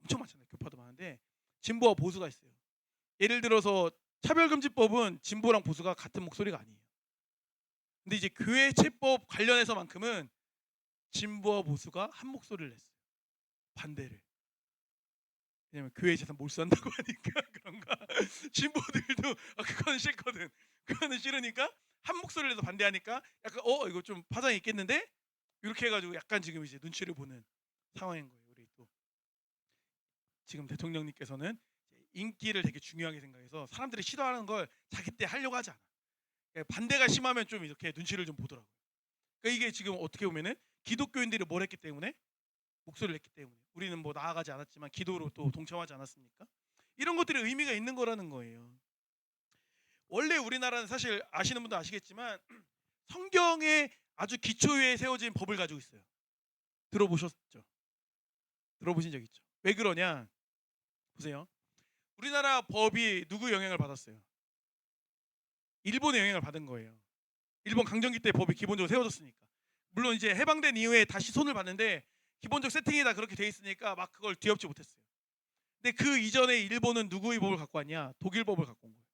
엄청 많잖아요. 교파도 많은데 진보와 보수가 있어요. 예를 들어서 차별금지법은 진보랑 보수가 같은 목소리가 아니에요. 근데 이제 교회체법 관련해서만큼은 진보와 보수가 한 목소리를 냈어요. 반대를. 왜냐면 교회 재산 몰수한다고 하니까 그런가. 진보들도 그거는 싫거든. 그거는 싫으니까 한 목소리를 내서 반대하니까 약간 이거 좀 파장이 있겠는데 이렇게 해가지고 약간 지금 이제 눈치를 보는 상황인 거예요. 우리 또 지금 대통령님께서는 인기를 되게 중요하게 생각해서 사람들이 싫어하는 걸 자기 때 하려고 하지 않아. 반대가 심하면 좀 이렇게 눈치를 좀 보더라고요. 그러니까 이게 지금 어떻게 보면은 기독교인들이 뭘 했기 때문에 목소리를 냈기 때문에 우리는 뭐 나아가지 않았지만 기도로 또 동참하지 않았습니까? 이런 것들이 의미가 있는 거라는 거예요. 원래 우리나라는 사실 아시는 분도 아시겠지만 성경에 아주 기초에 세워진 법을 가지고 있어요. 들어보셨죠? 들어보신 적 있죠? 왜 그러냐? 보세요. 우리나라 법이 누구 영향을 받았어요? 일본의 영향을 받은 거예요. 일본 강점기 때 법이 기본적으로 세워졌으니까. 물론 이제 해방된 이후에 다시 손을 봤는데 기본적 세팅이 다 그렇게 돼 있으니까 막 그걸 뒤엎지 못했어요. 근데 그 이전에 일본은 누구의 법을 갖고 왔냐? 독일법을 갖고 온 거예요.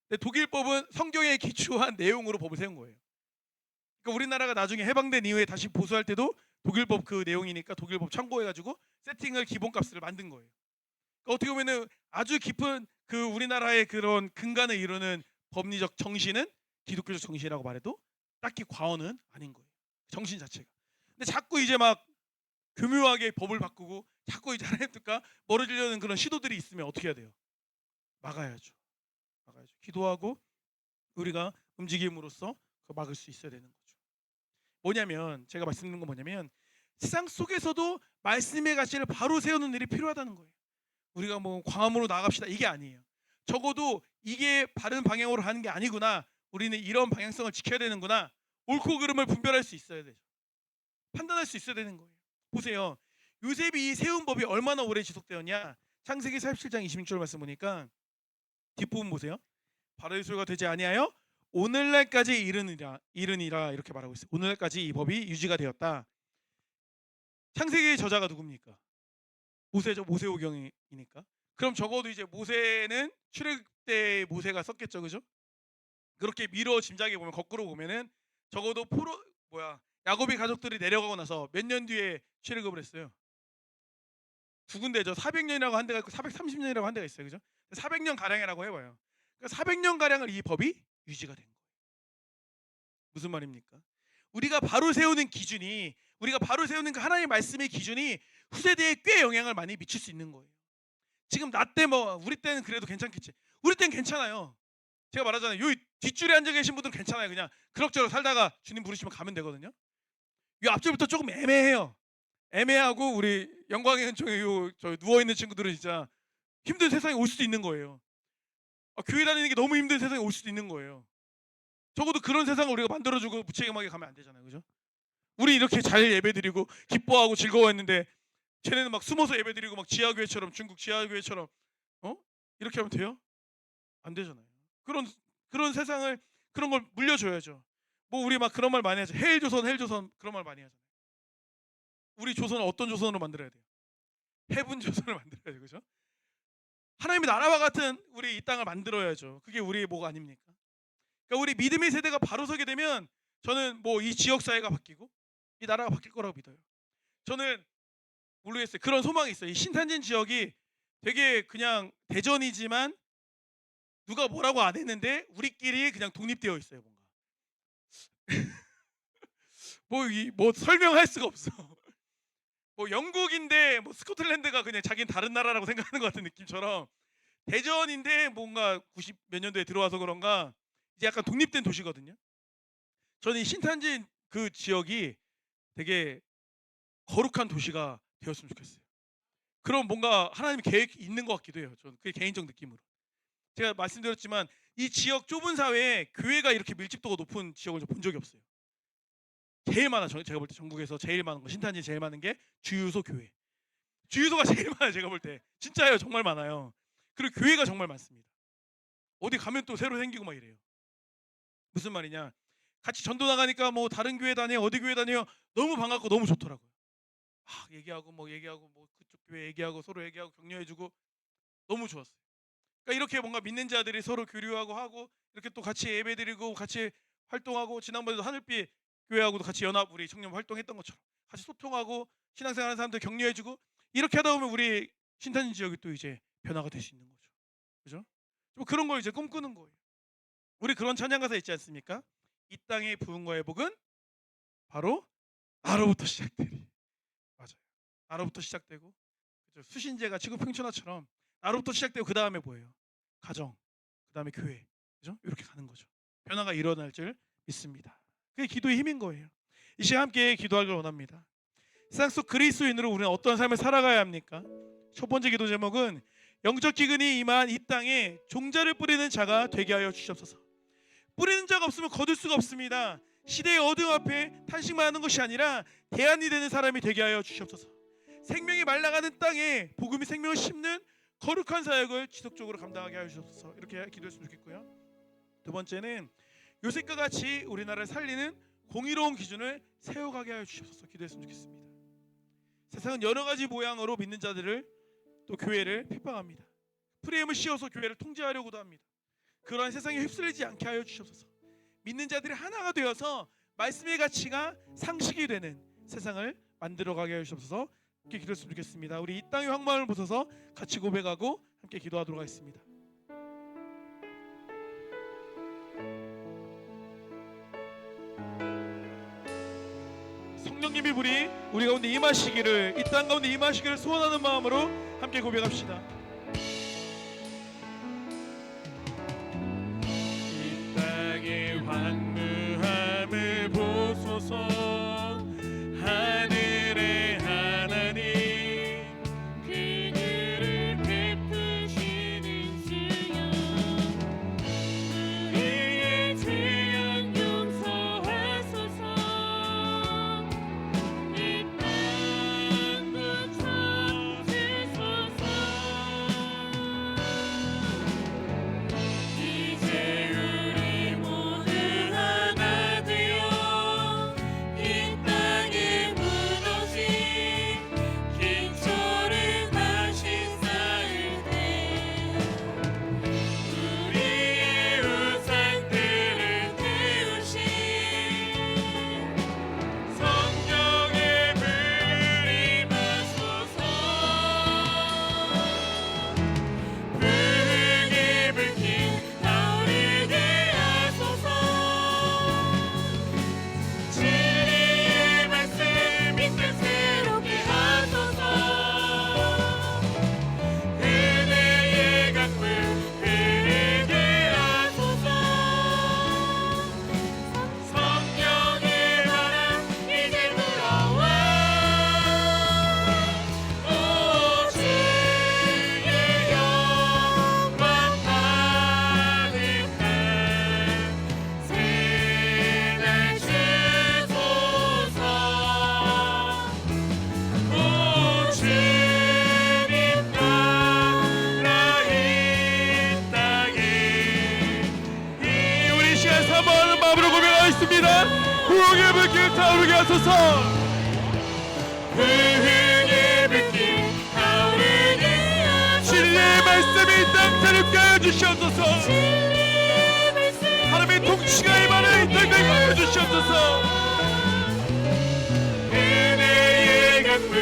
근데 독일법은 성경에 기초한 내용으로 법을 세운 거예요. 그러니까 우리나라가 나중에 해방된 이후에 다시 보수할 때도 독일법 그 내용이니까 독일법 참고해가지고 세팅을 기본값을 만든 거예요. 그러니까 어떻게 보면은 아주 깊은 그 우리나라의 그런 근간을 이루는 법리적 정신은 기독교적 정신이라고 말해도 딱히 과언은 아닌 거예요. 정신 자체가. 근데 자꾸 이제 막 교묘하게 법을 바꾸고 자꾸 이제 하나님 뜻과 멀어지려는 그런 시도들이 있으면 어떻게 해야 돼요? 막아야죠. 막아야죠. 기도하고 우리가 움직임으로써 그 막을 수 있어야 되는 거죠. 뭐냐면 제가 말씀드리는 건 뭐냐면 세상 속에서도 말씀의 가치를 바로 세우는 일이 필요하다는 거예요. 우리가 뭐 광화문으로 나갑시다 이게 아니에요. 적어도 이게 바른 방향으로 하는 게 아니구나. 우리는 이런 방향성을 지켜야 되는구나. 옳고 그름을 분별할 수 있어야 되죠. 판단할 수 있어야 되는 거예요. 보세요. 요셉이 이 세운 법이 얼마나 오래 지속되었냐. 창세기 47장 26절 말씀 보니까 뒷부분 보세요. 바로의 소유가 되지 아니하여 오늘날까지 이르니라 이렇게 말하고 있어요. 오늘날까지 이 법이 유지가 되었다. 창세기의 저자가 누굽니까? 모세죠. 모세오경이니까. 그럼 적어도 이제 모세는 출애굽 때 모세가 썼겠죠, 그죠? 그렇게 미뤄 짐작해 보면 거꾸로 보면은 적어도 야곱의 가족들이 내려가고 나서 몇 년 뒤에 출애굽을 했어요. 두 군데죠. 400년이라고 한 데가 있고 430년이라고 한 데가 있어요, 그죠? 400년 가량이라고 해봐요. 그러니까 400년 가량을 이 법이 유지가 된 거예요. 무슨 말입니까? 우리가 바로 세우는 기준이 우리가 바로 세우는 그 하나님의 말씀의 기준이 후세대에 꽤 영향을 많이 미칠 수 있는 거예요. 지금 나 때 뭐 우리 때는 그래도 괜찮겠지. 우리 때는 괜찮아요. 제가 말하잖아요. 요 뒷줄에 앉아 계신 분들은 괜찮아요. 그냥 그럭저럭 살다가 주님 부르시면 가면 되거든요. 요 앞줄부터 조금 애매해요. 애매하고 우리 영광의 은총에 저 누워 있는 친구들은 진짜 힘든 세상에 올 수도 있는 거예요. 교회 다니는 게 너무 힘든 세상에 올 수도 있는 거예요. 적어도 그런 세상을 우리가 만들어주고 무책임하게 가면 안 되잖아요, 그죠? 우리 이렇게 잘 예배드리고 기뻐하고 즐거워했는데 쟤네는 막 숨어서 예배드리고 막 지하교회처럼 중국 지하교회처럼 이렇게 하면 돼요? 안 되잖아요. 그런 세상을 그런 걸 물려줘야죠. 뭐 우리 막 그런 말 많이 하죠. 헬조선 그런 말 많이 하잖아요. 우리 조선을 어떤 조선으로 만들어야 돼요? 해분 조선을 만들어야죠, 그죠? 하나님의 나라와 같은 우리 이 땅을 만들어야죠. 그게 우리의 뭐가 아닙니까? 그러니까 우리 믿음의 세대가 바로 서게 되면 저는 뭐 이 지역 사회가 바뀌고 이 나라가 바뀔 거라고 믿어요. 저는 모르겠어요. 그런 소망이 있어요. 이 신탄진 지역이 되게 그냥 대전이지만 누가 뭐라고 안 했는데 우리끼리 그냥 독립되어 있어요, 뭔가. 뭐 설명할 수가 없어. 뭐 영국인데 뭐 스코틀랜드가 그냥 자기는 다른 나라라고 생각하는 것 같은 느낌처럼 대전인데 뭔가 90 몇 년도에 들어와서 그런가 이제 약간 독립된 도시거든요. 저는 이 신탄진 그 지역이 되게 거룩한 도시가 되었으면 좋겠어요. 그럼 뭔가 하나님의 계획이 있는 것 같기도 해요. 저는 그게 개인적 느낌으로. 제가 말씀드렸지만 이 지역 좁은 사회에 교회가 이렇게 밀집도가 높은 지역을 본 적이 없어요. 제일 많아. 제가 볼 때 전국에서 제일 많은 거 신탄진 제일 많은 게 주유소 교회. 주유소가 제일 많아요. 제가 볼 때 진짜예요. 정말 많아요. 그리고 교회가 정말 많습니다. 어디 가면 또 새로 생기고 막 이래요. 무슨 말이냐? 같이 전도 나가니까 뭐 다른 교회 다녀요, 어디 교회 다녀요. 너무 반갑고 너무 좋더라고요. 얘기하고 뭐 그쪽 교회 얘기하고 서로 얘기하고 격려해주고 너무 좋았어요. 그러니까 이렇게 뭔가 믿는 자들이 서로 교류하고 하고 이렇게 또 같이 예배드리고 같이 활동하고 지난번에도 하늘빛 교회하고도 같이 연합 우리 청년 활동했던 것처럼 같이 소통하고 신앙생활하는 사람들 격려해주고 이렇게 하다 보면 우리 신탄진 지역이 또 이제 변화가 될 수 있는 거죠. 그죠? 좀 그런 걸 이제 꿈꾸는 거예요. 우리 그런 찬양 가사 있지 않습니까? 이 땅의 부흥과 회복은 바로 나로부터 시작되리. 맞아요. 나로부터 시작되고 그죠? 수신제가 지구 평천화처럼 나로부터 시작되고 그 다음에 뭐예요? 가정, 그 다음에 교회, 그죠? 이렇게 가는 거죠. 변화가 일어날 줄 믿습니다. 그게 기도의 힘인 거예요. 이 시간 함께 기도하길 원합니다. 세상 속 그리스도인으로 우리는 어떤 삶을 살아가야 합니까? 첫 번째 기도 제목은 영적 기근이 임한 이 땅에 종자를 뿌리는 자가 되게 하여 주시옵소서. 뿌리는 자가 없으면 거둘 수가 없습니다. 시대의 어둠 앞에 탄식만 하는 것이 아니라 대안이 되는 사람이 되게 하여 주시옵소서. 생명이 말라가는 땅에 복음이 생명을 심는 거룩한 사역을 지속적으로 감당하게 하여 주옵소서. 이렇게 기도했으면 좋겠고요. 두 번째는 요셉과 같이 우리나라를 살리는 공의로운 기준을 세워가게 하여 주옵소서. 기도했으면 좋겠습니다. 세상은 여러 가지 모양으로 믿는 자들을 또 교회를 핍박합니다. 프레임을 씌워서 교회를 통제하려고도 합니다. 그러한 세상에 휩쓸리지 않게 하여 주옵소서. 믿는 자들이 하나가 되어서 말씀의 가치가 상식이 되는 세상을 만들어가게 하여 주옵소서. 함께 기도했으면 좋겠습니다. 우리 이 땅의 황망을 보셔서 같이 고백하고 함께 기도하도록 하겠습니다. 성령님의 불이 우리 가운데 임하시기를, 이 땅 가운데 임하시기를 소원하는 마음으로 함께 고백합시다. 이 땅의 황무함을 보소서. 하늘의 하나님, 그들을 베푸시는 주여 우리의 죄악 용서하소서. 이 땅 고쳐주소서. 이제 우리 모두 하나 되어 이 땅에 무너진 기초를 다시 쌓을 때 우리의 우상들을 태우신 성령의 불이 임하소서. 불의 불길 타오르게 하소서. 진리의 말씀 이 땅 새롭게 하소서. 은혜의 강물 흐르게 하소서. 성령의 바람 이제 불어와. 오 주의 영광 가득한 새날 주소서. 오 주님 나라 이 땅에. 이 우리 시간 사모하는 마음으로 고백하겠습니다. 부흥의 불길 타오르게 하소서. 부흥의 불길 타오르게 하소서. 진리의 말씀이 이 땅 새롭게 하여 주시옵소서. 진리의 말씀 하나님의 통치가 임하는 이 땅 되게 하여 주시옵소서. 은혜의 강물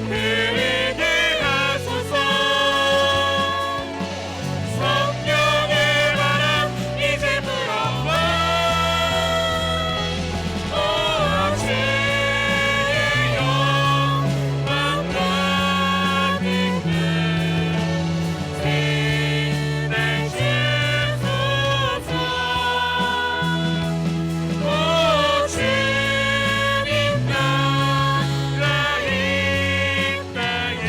흐르게 하소서. 성령의 바람 이제 불어와. 오 주의 영광 가득한 새날 주소서. 오 주님 나라 이 땅에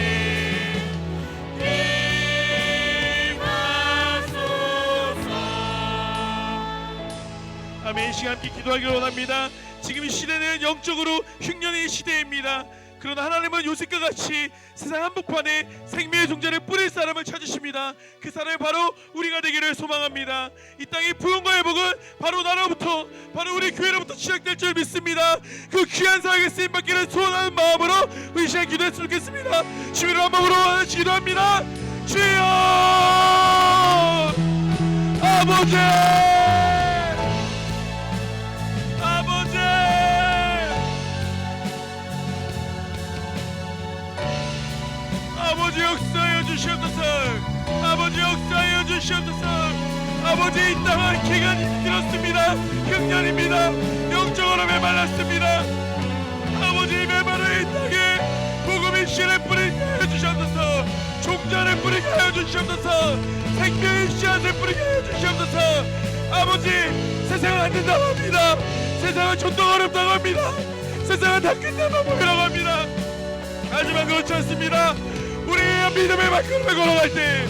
임하소서. 아멘. 이 시간 함께 기도하기를 원합니다. 지금 이 시대는 영적으로 흉년의 시대입니다. 그러나 하나님은 요셉과 같이 세상 한복판에 생명의 종자를 뿌릴 사람을 찾으십니다. 그 사람이 바로 우리가 되기를 소망합니다. 이 땅의 부흥과 회복은 바로 나로부터, 바로 우리 교회로부터 시작될 줄 믿습니다. 그 귀한 사역에 쓰임받기를 소원하는 마음으로 우리 시간 기도했으면 좋겠습니다. 주의로 한 마음으로 하나씩 기도합니다. 주여 아버지, 아버지, 아버지 역사하여 주시옵소서. 아버지 역사하여 주시옵소서. 아버지 이 땅은 기간이 길었습니다. 흉년입니다. 영적으로 메말랐습니다. 아버지 메마른 이 땅에 복음의 씨를 뿌리게 하여 주시옵소서. 종자를 뿌리게 하여 주시옵소서. 생명의 씨앗을 뿌리게 하여 주시옵소서. 아버지 세상은 안 된다고 합니다. 세상은 존동 어렵다고 합니다. 세상은 다 끝나만 보이라고 합니다. 하지만 그렇지 않습니다. 우리가 믿음의 발걸음을 걸어갈 때,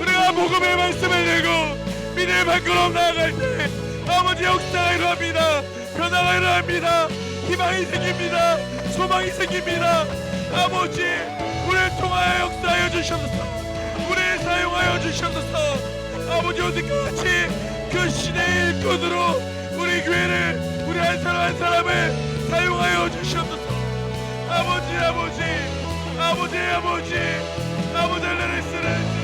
우리가 복음의 말씀을 내고 믿음의 발걸음 나아갈 때 아버지 역사가 일어납니다. 변화가 일어납니다. 희망이 생깁니다. 소망이 생깁니다. 아버지 우리를 통하여 역사하여 주시옵소서. 우리를 사용하여 주시옵소서. 아버지 오늘과 같이 그 시대의 일꾼으로 우리 교회를, 우리 한 사람 한 사람을 사용하여 주시옵소서. 아버지 아버지 아버지 아버지 아버지 나를 쓰는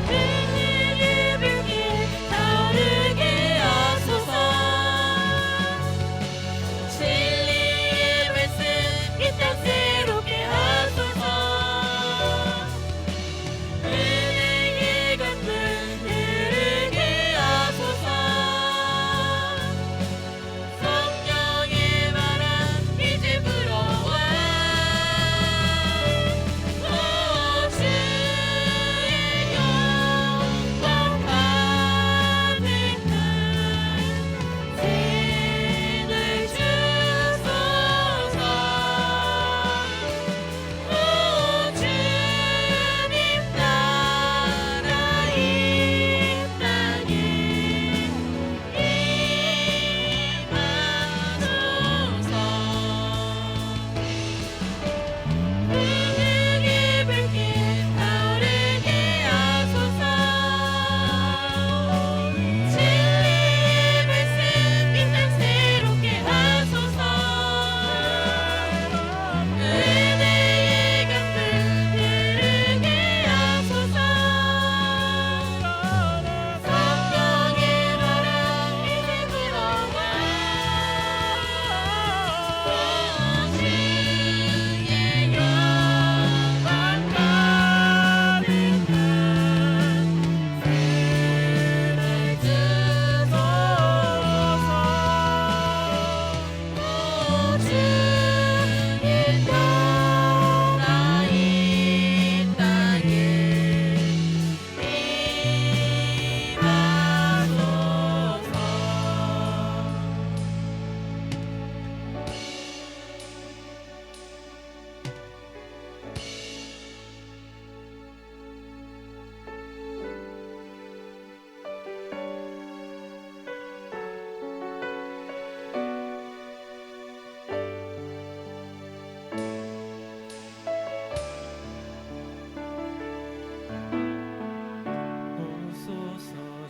은혜의 불길 타오르게 하소서. 진리의 말씀 이 땅 새롭게 하소서.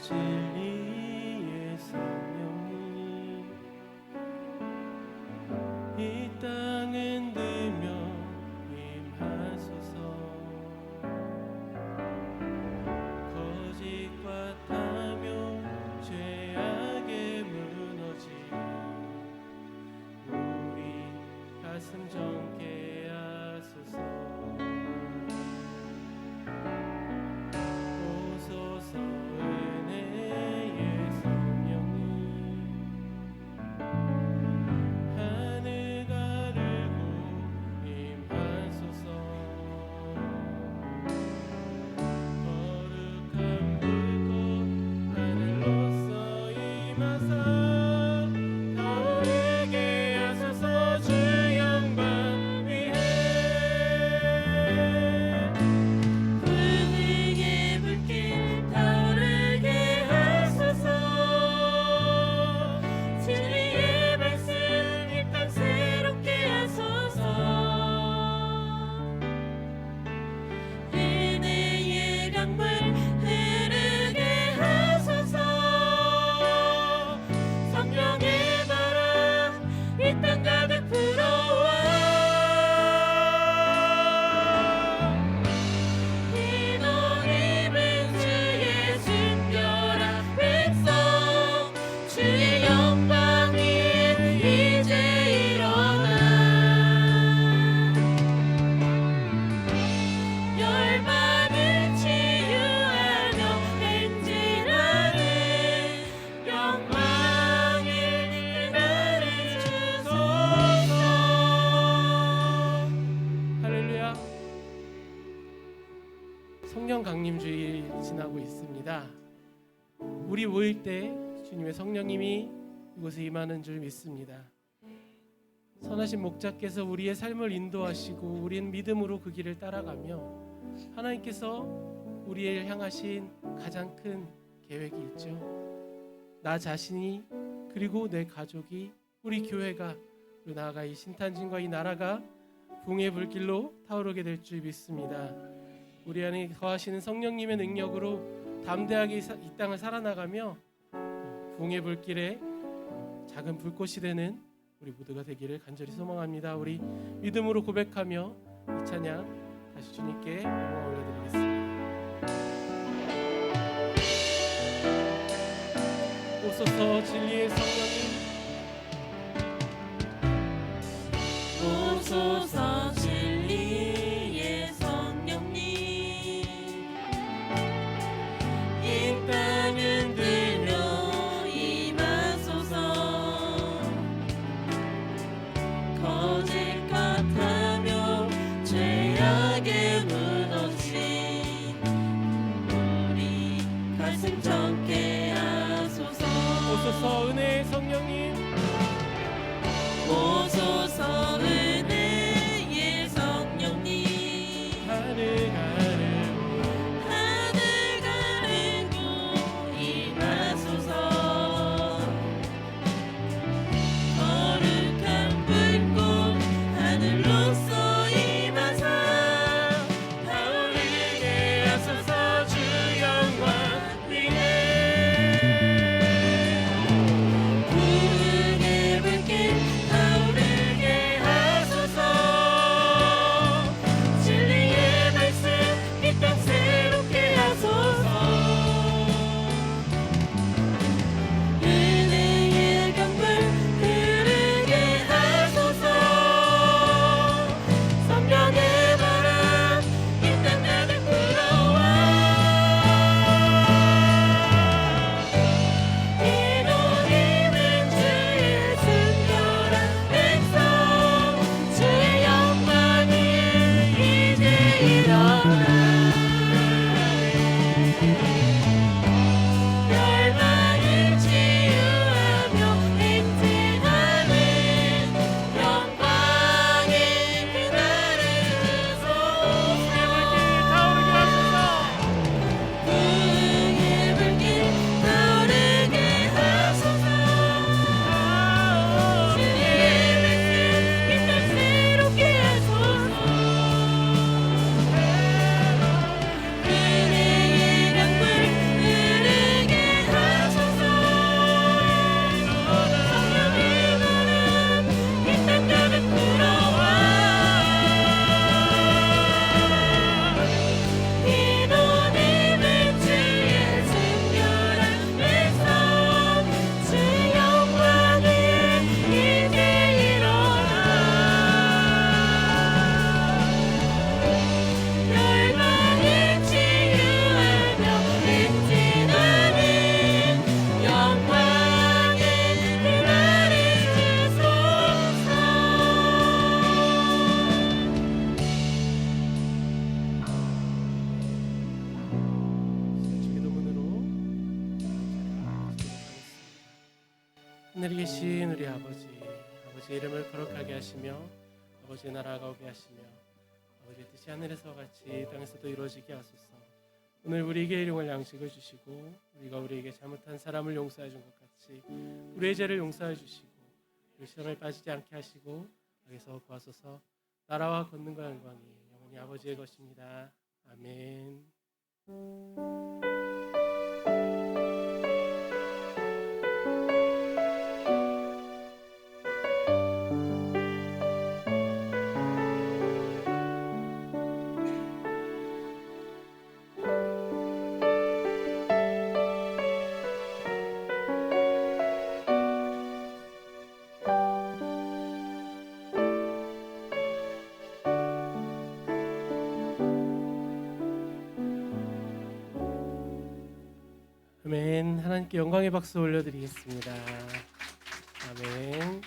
진리의 성령님 이 땅 흔들며 임하소서. 거짓과 탐욕 죄악에 무너진 우리 가슴 정케 하소서. 오소서 은혜의 성령님 하늘 가르고 임하소서. 거룩한 불꽃 하늘로서 임하사 타오르게 하소서. 주 영광 위에 분위기의 불길 타오르게 하소서. 진리의 말씀 이 땅 새롭게 하소서. 은혜의 강물 흐르게 하소서. 성령의 바람 이 땅 가득 불어와 흰옷 입은 주의 순결한 백성 주의 영광이 이제 일어나 열반을 치유하며 행진하는 영광의 그날을 주소서. 할렐루야. 성령 강림주일 지나고 있습니다. 우리 모일 때 주님의 성령님이 이곳에 임하는 줄 믿습니다. 선하신 목자께서 우리의 삶을 인도하시고 우리는 믿음으로 그 길을 따라가며 하나님께서 우리를 향하신 가장 큰 계획이 있죠. 나 자신이 그리고 내 가족이 우리 교회가 그리고 나아가 이 신탄진과 이 나라가 붕의 불길로 타오르게 될 줄 믿습니다. 우리 안에 거하시는 성령님의 능력으로 담대하게 이 땅을 살아나가며 붕의 불길에 작은 불꽃이 되는 우리 모두가 되기를 간절히 소망합니다. 우리 믿음으로 고백하며 이 찬양 다시 주님께 영광 올려드리겠습니다. 오소서 진리의 성령님 오소서 진리의 성령님 이 땅 흔들며 임하소서. 거짓 같으며 죄악에 무너진 우리 가슴 정케 하소서. 오소서 은혜의 성령님 오소서 은혜의 성령님 하늘 가르고 하늘 가르고 임하소서. 거룩한 불꽃 하늘로서 임하사 타오르게 하소서. 주 영광 위에 부흥의 불길 타오르게 하늘에 계신 우리 아버지의 이름을 거룩하게 하시며 아버지의 나라가 오게 하시며 아버지의 뜻이 하늘에서 같이 땅에서도 이루어지게 하소서. 오늘 우리에게 일용할 양식을 주시고 우리가 우리에게 잘못한 사람을 용서해 준 것 같이 우리의 죄를 용서해 주시고 우리 시험에 빠지지 않게 하시고 악에서 구하소서. 나라와 권능과 영광이 영원히 아버지의 것입니다. 아멘. 아멘. 하나님께 영광의 박수 올려드리겠습니다. 아멘.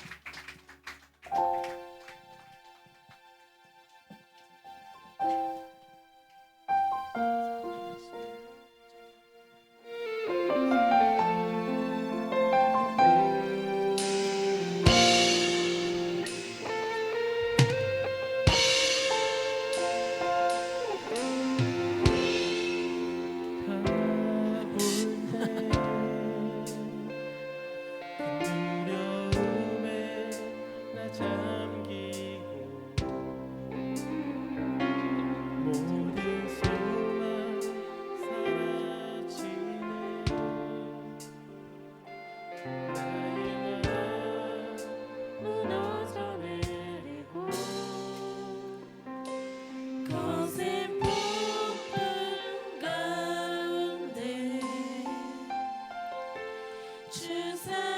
무너져 내리고 거센 폭풍 가운데 주 사랑